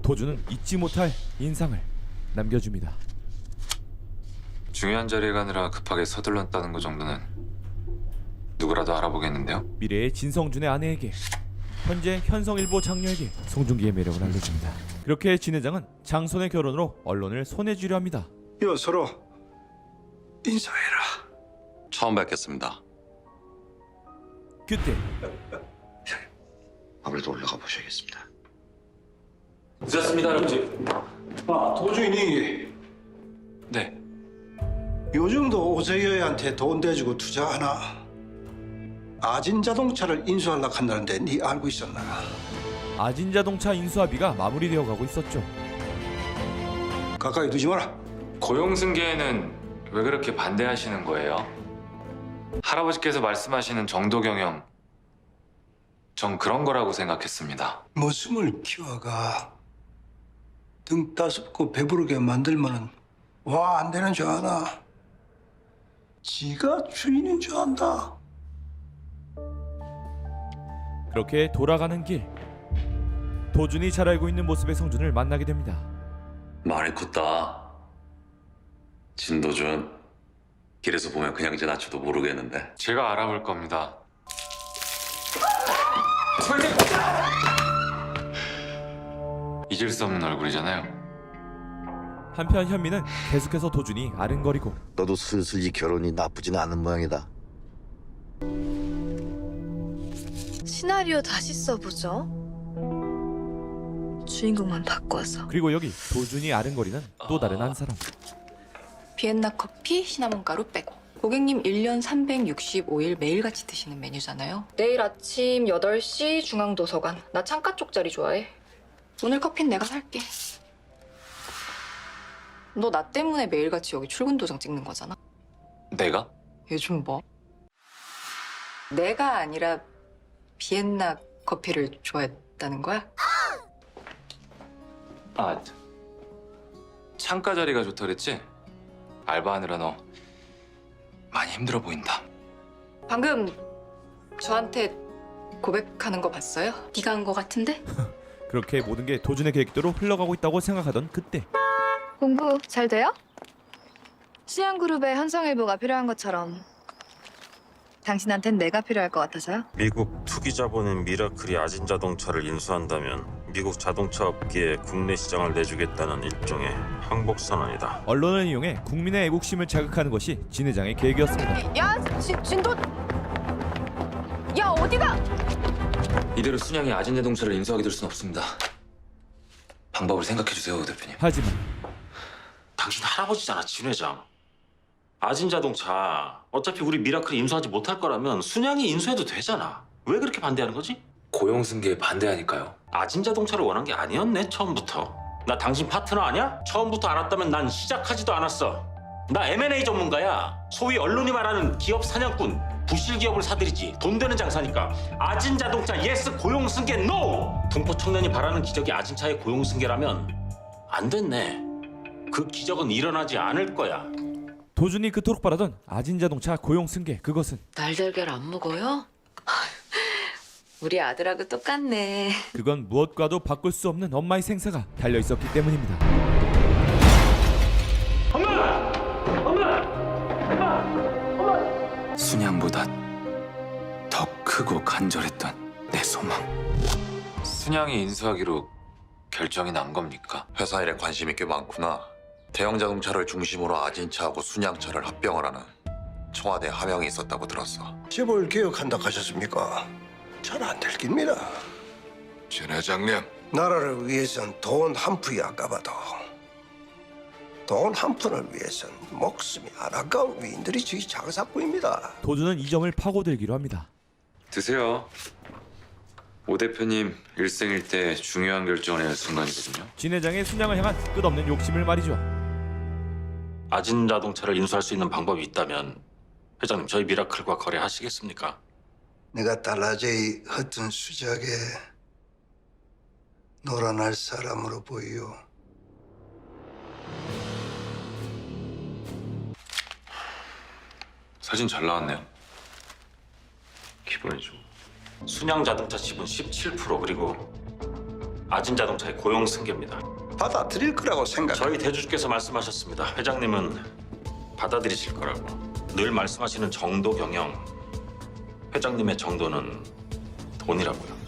도준은 잊지 못할 인상을 남겨줍니다. 중요한 자리에 가느라 급하게 서둘렀다는 거 정도는 누구라도 알아보겠는데요? 미래의 진성준의 아내에게, 현재 현성일보 장녀에게 송중기의 매력을 알려줍니다. 그렇게 진 회장은 장손의 결혼으로 언론을 손해주려 합니다. 요 서로 인사해라. 처음 뵙겠습니다. 그때 아무래도 올라가 보셔야겠습니다. 늦었습니다, 할아버지. 아, 도준이 네. 요즘도 오재여한테 돈 대주고 투자하나? 아진자동차를 인수하려고 한다는데 네 알고 있었나? 아진자동차 인수합의가 마무리되어 가고 있었죠. 가까이 두지 마라. 고용승계에는 왜 그렇게 반대하시는 거예요? 할아버지께서 말씀하시는 정도 경영, 전 그런 거라고 생각했습니다. 머슴을 키워가 등 따숩고 배부르게 만들면은 와 안 되는 줄 아나? 지가 주인인 줄 안다. 그렇게 돌아가는 길, 도준이 잘 알고 있는 모습의 성준을 만나게 됩니다. 많이 컸다. 진도준. 길에서 보면 그냥 지나쳐도 모르겠는데. 제가 알아볼 겁니다. 잊을 수 없는 얼굴이잖아요. 한편 현미는 계속해서 도준이 아른거리고, 너도 슬슬 이 결혼이 나쁘진 않은 모양이다. 시나리오 다시 써보죠. 주인공만 바꿔서. 그리고 여기 도준이 아른거리는 또 다른 한 사람. 비엔나 커피 시나몬 가루 빼고. 고객님 1년 365일 매일같이 드시는 메뉴잖아요. 내일 아침 8시 중앙도서관. 나 창가 쪽 자리 좋아해. 오늘 커피는 내가 살게. 너 나 때문에 매일같이 여기 출근 도장 찍는 거잖아. 내가? 요즘 뭐? 내가 아니라 비엔나 커피를 좋아했다는 거야? 아, 창가 자리가 좋다 그랬지? 알바하느라 너 많이 힘들어 보인다. 방금 저한테 고백하는 거 봤어요? 네가 한 거 같은데? 그렇게 모든 게 도준의 계획대로 흘러가고 있다고 생각하던 그때, 공부 잘 돼요? 수양그룹에 현성일보가 필요한 것처럼 당신한텐 내가 필요할 것 같아서요? 미국 투기 자본인 미라클이 아진자동차를 인수한다면 미국 자동차 업계에 국내 시장을 내주겠다는 일종의 항복선언이다. 언론을 이용해 국민의 애국심을 자극하는 것이 진 회장의 계획이었습니다. 야, 진도. 야, 어디가? 이대로 순양이 아진자동차를 인수하게 될 수는 없습니다. 방법을 생각해 주세요, 오 대표님. 하지만 당신 할아버지잖아, 진 회장. 아진자동차 어차피 우리 미라클이 인수하지 못할 거라면 순양이 인수해도 되잖아. 왜 그렇게 반대하는 거지? 고용승계에 반대하니까요. 아진자동차를 원한 게 아니었네, 처음부터. 나 당신 파트너 아니야? 처음부터 알았다면 난 시작하지도 않았어. 나 M&A 전문가야. 소위 언론이 말하는 기업 사냥꾼. 부실 기업을 사들이지. 돈 되는 장사니까. 아진자동차 예스, 고용승계 노! 동포 청년이 바라는 기적이 아진차의 고용승계라면 안 됐네. 그 기적은 일어나지 않을 거야. 도준이 그토록 바라던 아진자동차 고용승계, 그것은 날달걀 안 먹어요? 우리 아들하고 똑같네. 그건 무엇과도 바꿀 수 없는 엄마의 생사가 달려있었기 때문입니다. 순양보다 더 크고 간절했던 내 소망. 순양이 인수하기로 결정이 난 겁니까? 회사 일에 관심이 꽤 많구나. 대형 자동차를 중심으로 아진차하고 순양차를 합병을 하는 청와대 하명이 있었다고 들었어. 재벌 개혁한다 하셨습니까? 잘 안 될 겁니다. 진 회장님. 나라를 위해선 돈 한 푼이 아까워도 돈 한 푼을 위해선 목숨이 안 아까운 위인들이 저희 장사꾼입니다. 도준은 이 점을 파고들기로 합니다. 드세요. 오 대표님 일생일대 중요한 결정을 해야 할 순간이거든요. 진 회장의 순양을 향한 끝없는 욕심을 말이죠. 아진자동차를 인수할 수 있는 방법이 있다면 회장님 저희 미라클과 거래하시겠습니까? 내가 달라제이 허튼 수작에 놀아날 사람으로 보이요. 사진 잘 나왔네요. 기본이죠. 순양 자동차 지분 17% 그리고 아진 자동차의 고용 승계입니다. 받아들일 거라고 생각. 저희 대주주께서 말씀하셨습니다. 회장님은 받아들이실 거라고. 늘 말씀하시는 정도 경영. 회장님의 정도는 돈이라고요.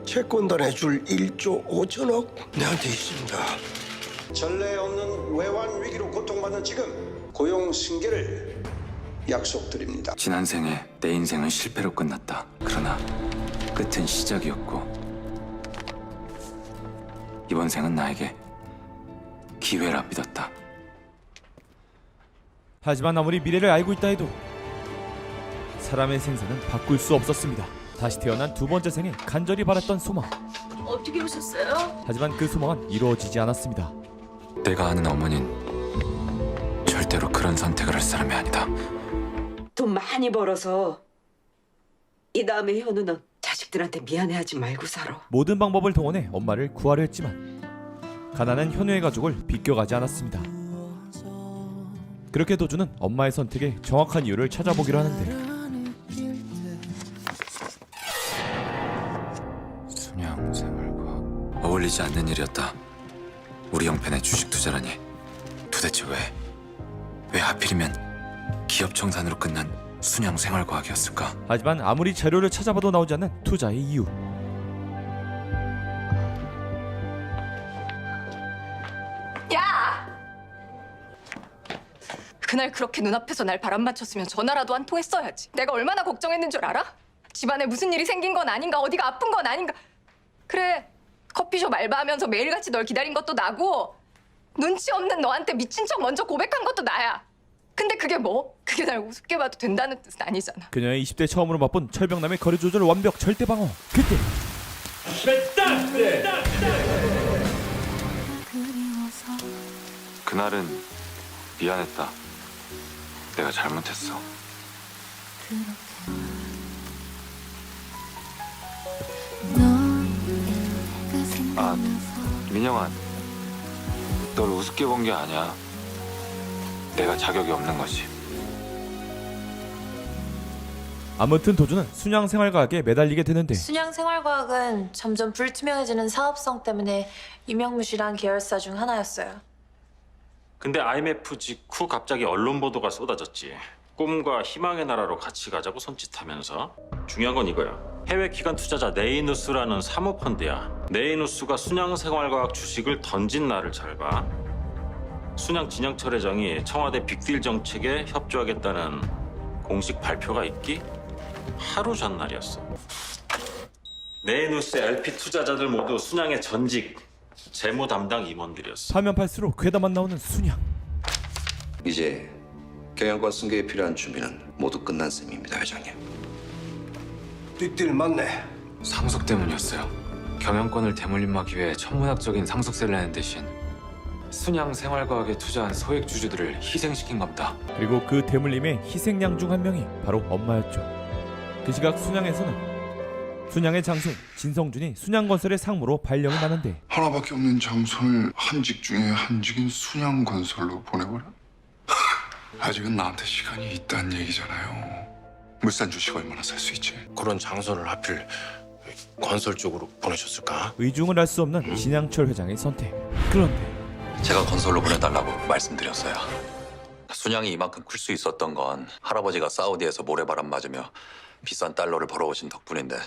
채권단에 줄 1조 5천억 내한테 있습니다. 전례 없는 외환 위기로 고통받는 지금 고용 승계를 약속드립니다. 지난 생에 내 인생은 실패로 끝났다. 그러나 끝은 시작이었고 이번 생은 나에게 기회라 믿었다. 하지만 아무리 미래를 알고 있다 해도 사람의 생사는 바꿀 수 없었습니다. 다시 태어난 두 번째 생에 간절히 바랐던 소망. 어떻게 오셨어요? 하지만 그 소망은 이루어지지 않았습니다. 내가 아는 어머니는 절대로 그런 선택을 할 사람이 아니다. 돈 많이 벌어서 이 다음에 현우는 자식들한테 미안해하지 말고 살아. 모든 방법을 동원해 엄마를 구하려 했지만 가난은 현우의 가족을 비껴가지 않았습니다. 그렇게 도주는 엄마의 선택에 정확한 이유를 찾아보기로 하는데 순양 생활과 어울리지 않는 일이었다. 우리 형편의 주식 투자라니. 도대체 왜 하필이면 기업 청산으로 끝난 순양 생활과학이었을까? 하지만 아무리 자료를 찾아봐도 나오지 않는 투자의 이유. 야! 그날 그렇게 눈앞에서 날 바람 맞췄으면 전화라도 한 통 했어야지. 내가 얼마나 걱정했는 줄 알아? 집안에 무슨 일이 생긴 건 아닌가, 어디가 아픈 건 아닌가. 그래, 커피숍 알바하면서 매일같이 널 기다린 것도 나고 눈치 없는 너한테 미친 척 먼저 고백한 것도 나야. 근데 그게 뭐? 그게 날 우습게 봐도 된다는 뜻은 아니잖아. 그녀의 20대 처음으로 맛본 철벽남의 거리 조절 완벽 절대 방어. 그때 그날은 미안했다. 내가 잘못했어. 아, 민영아, 널 우습게 본 게 아니야. 내가 자격이 없는 거지. 아무튼 도주는 순양 생활과학에 매달리게 되는데 순양 생활과학은 점점 불투명해지는 사업성 때문에 유명무실한 계열사 중 하나였어요. 근데 IMF 직후 갑자기 언론 보도가 쏟아졌지. 꿈과 희망의 나라로 같이 가자고 손짓하면서. 중요한 건 이거야. 해외 기관 투자자 네이누스라는 사모펀드야. 네이누스가 순양생활과학 주식을 던진 날을 잘 봐. 순양 진영철 회장이 청와대 빅딜 정책에 협조하겠다는 공식 발표가 있기 하루 전날이었어. 네이누스 LP 투자자들 모두 순양의 전직 재무 담당 임원들이었어. 파면 팔수록 괴담만 나오는 순양. 이제 경영권 승계에 필요한 준비는 모두 끝난 셈입니다, 회장님. 빅딜 맞네. 상속 때문이었어요. 경영권을 대물림하기 위해 천문학적인 상속세를 내는 대신 순양 생활과학에 투자한 소액 주주들을 희생시킨 겁니다. 그리고 그 대물림의 희생양 중 한 명이 바로 엄마였죠. 그 시각 순양에서는 순양의 장손 진성준이 순양건설의 상무로 발령이 나는데 하나밖에 없는 장손을 한직 중에 한직인 순양건설로 보내버려? 아직은 나한테 시간이 있다는 얘기잖아요. 물산 주식 얼마나 살 수 있지? 그런 장소를 하필 건설 쪽으로 보내셨을까? 의중을 알 수 없는 진양철 회장의 선택. 그런데 제가 건설로 보내달라고 말씀드렸어요. 순양이 이만큼 클 수 있었던 건 할아버지가 사우디에서 모래바람 맞으며 비싼 달러를 벌어오신 덕분인데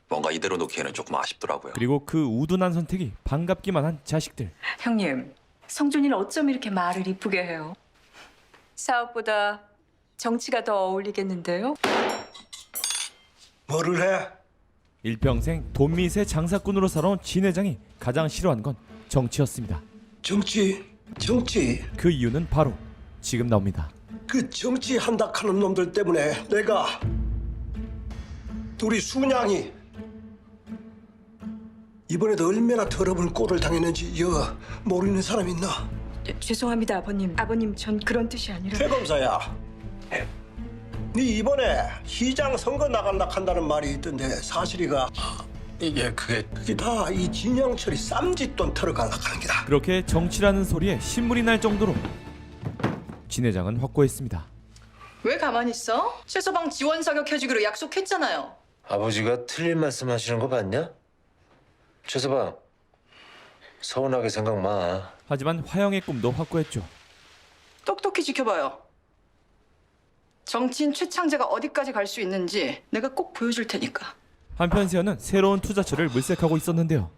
뭔가 이대로 놓기에는 조금 아쉽더라고요. 그리고 그 우둔한 선택이 반갑기만 한 자식들. 형님, 성준이는 어쩜 이렇게 말을 이쁘게 해요? 사업보다 정치가 더 어울리겠는데요? 뭐를 해? 일평생 돈밑의 장사꾼으로 살아온 진 회장이 가장 싫어한 건 정치였습니다. 정치. 그 이유는 바로 지금 나옵니다. 그 정치한다 하는 놈들 때문에 내가 우리 순양이 이번에도 얼마나 더러운 꼴을 당했는지 모르는 사람 있나? 죄송합니다, 아버님. 아버님, 전 그런 뜻이 아니라... 최 검사야, 네 이번에 시장 선거 나간다 한다는 말이 있던데 사실이가? 이게 그게 다 이 진영철이 쌈짓돈 털어가려고 하는 게다. 그렇게 정치라는 소리에 신물이 날 정도로 진 회장은 확고했습니다. 왜 가만히 있어? 최서방 지원 사격 해주기로 약속했잖아요. 아버지가 틀린 말씀하시는 거 봤냐? 최서방, 서운하게 생각 마. 하지만 화영의 꿈도 확고했죠. 똑똑히 지켜봐요. 정치인 최창재가 어디까지 갈 수 있는지 내가 꼭 보여줄 테니까. 한편 세연은 새로운 투자처를 물색하고 있었는데요.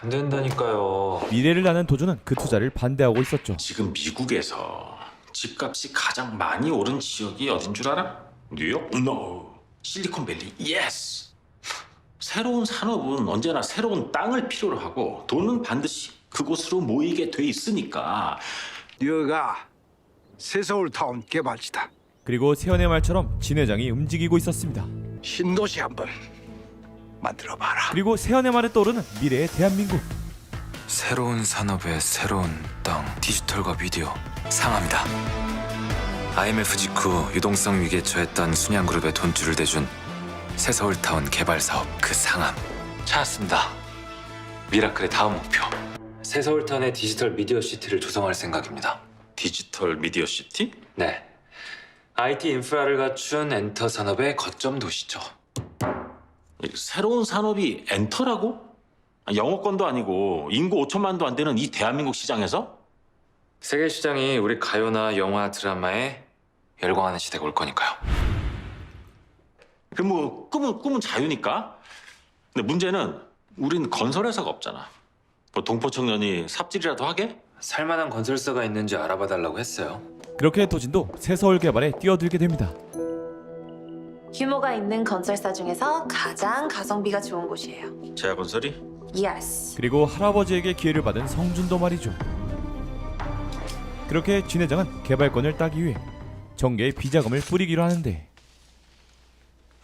안 된다니까요. 미래를 나는 도주는 그 투자를 반대하고 있었죠. 지금 미국에서 집값이 가장 많이 오른 지역이 어딘 줄 알아? 뉴욕? No. 실리콘밸리? Yes. 새로운 산업은 언제나 새로운 땅을 필요로 하고 돈은 반드시 그곳으로 모이게 돼 있으니까. 뉴욕가 새서울타운 개발지다. 그리고 세연의 말처럼 진 회장이 움직이고 있었습니다. 신도시 한번 만들어봐라. 그리고 세연의 말에 떠오르는 미래의 대한민국. 새로운 산업의 새로운 땅, 디지털과 미디어, 상암이다. IMF 직후 유동성 위기에 처했던 순양그룹에 돈줄을 대준 새서울타운 개발 사업 그 상암 찾았습니다. 미라클의 다음 목표, 새서울타운의 디지털 미디어 시티를 조성할 생각입니다. 디지털 미디어 시티? 네, IT 인프라를 갖춘 엔터 산업의 거점 도시죠. 새로운 산업이 엔터라고? 영어권도 아니고 인구 5천만도 안 되는 이 대한민국 시장에서? 세계 시장이 우리 가요나 영화, 드라마에 열광하는 시대가 올 거니까요. 그 뭐 꿈은 자유니까. 근데 문제는 우린 건설회사가 없잖아. 뭐 동포청년이 삽질이라도 하게? 살만한 건설사가 있는지 알아봐 달라고 했어요. 그렇게 도진도 새서울 개발에 뛰어들게 됩니다. 규모가 있는 건설사 중에서 가장 가성비가 좋은 곳이에요. 제야건설이? Yes. 그리고 할아버지에게 기회를 받은 성준도 말이죠. 그렇게 진 회장은 개발권을 따기 위해 정계에 비자금을 뿌리기로 하는데,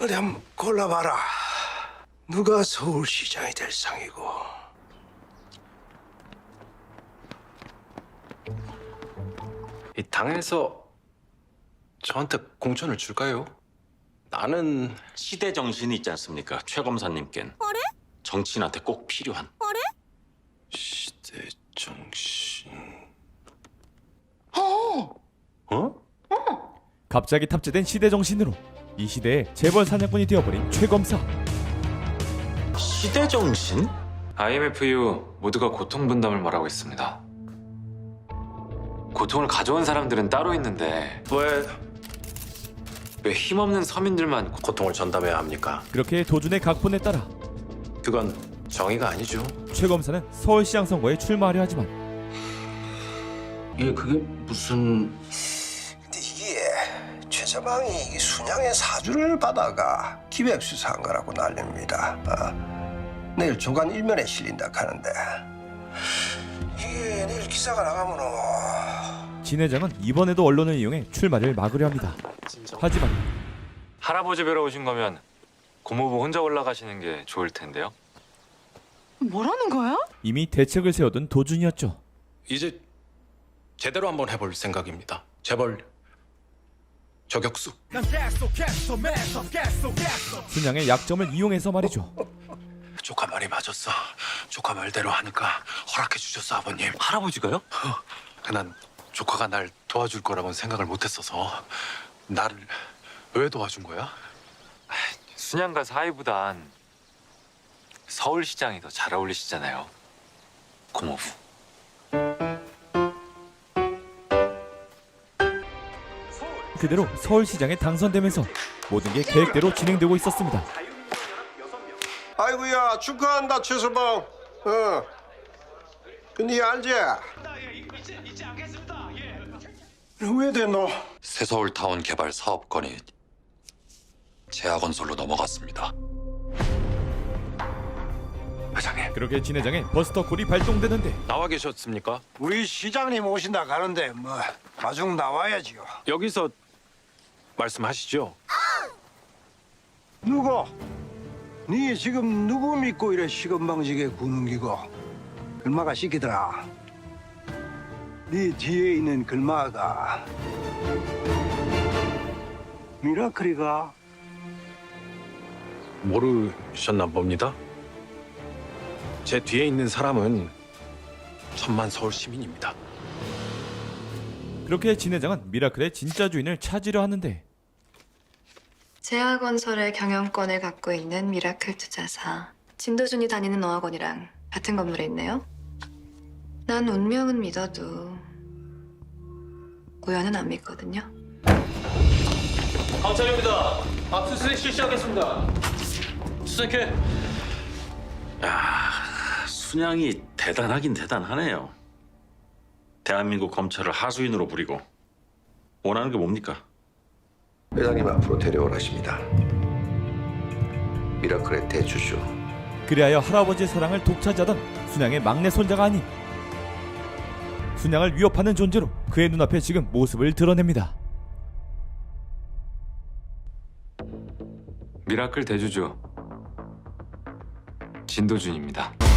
어디 한번 골라봐라. 누가 서울시장이 될 상이고. 이 당에서 저한테 공천을 줄까요? 나는 시대 정신이 있지 않습니까? 최 검사님께는. 정치인한테 꼭 필요한. 시대 정신. 갑자기 탑재된 시대 정신으로 이 시대의 재벌 사냥꾼이 되어버린 최 검사. 시대 정신? IMF 이후 모두가 고통 분담을 말하고 있습니다. 고통을 가져온 사람들은 따로 있는데 왜 힘없는 서민들만 고통을 전담해야 합니까? 그렇게 도준의 각본에 따라 그건 정의가 아니죠. 최 검사는 서울시장 선거에 출마하려 하지만 그게 무슨... 근데 이게 최서방이 순양의 사주를 받아가 기획수사한 거라고 난립니다. 내일 조간 일면에 실린다 하는데 이게 내일 기사가 나가면은 진 회장은 이번에도 언론을 이용해 출마를 막으려 합니다. 하지만 할아버지 뵈러 오신 거면 고모부 혼자 올라가시는 게 좋을 텐데요. 뭐라는 거야? 이미 대책을 세워둔 도준이었죠. 이제 제대로 한번 해볼 생각입니다. 재벌 저격수. 순양의 약점을 이용해서 말이죠. 조카 말이 맞았어. 조카 말대로 하니까 허락해 주셨어, 아버님. 할아버지가요? 난 조카가 날 도와줄 거라고는 생각을 못했어서. 나를 왜 도와준 거야? 순양과 사이보단 서울시장이 더 잘 어울리시잖아요, 고모부. 그대로 서울시장에 당선되면서 모든 게 계획대로 진행되고 있었습니다. 아이고야 축하한다 최서방. 근데 알지? 왜 됐노? 새서울타운 개발 사업권이 제야건설로 넘어갔습니다. 회장님. 그렇게 진 회장의 버스터콜이 발동되는데 나와 계셨습니까? 우리 시장님 오신다 가는데 뭐 마중 나와야지요. 여기서 말씀하시죠. 누구? 네 지금 누구 믿고 이래 시건방지게 구는 기고? 글마가 시키더라. 네 뒤에 있는 글마가 미라클이가? 모르셨나 봅니다. 제 뒤에 있는 사람은 천만 서울 시민입니다. 그렇게 진 회장은 미라클의 진짜 주인을 찾으려 하는데 제아건설의 경영권을 갖고 있는 미라클 투자사 진도준이 다니는 어학원이랑 같은 건물에 있네요. 난 운명은 믿어도 우연은 안 믿거든요. 감찰입니다. 압수수색 실시하겠습니다. 수색해. 야, 순양이 대단하긴 대단하네요. 대한민국 검찰을 하수인으로 부리고 원하는 게 뭡니까? 회장님 앞으로 데려오라십니다. 미라클의 대주주. 그리하여 할아버지의 사랑을 독차지하던 순양의 막내 손자가 아닌 순양을 위협하는 존재로 그의 눈앞에 지금 모습을 드러냅니다. 미라클 대주주 진도준입니다.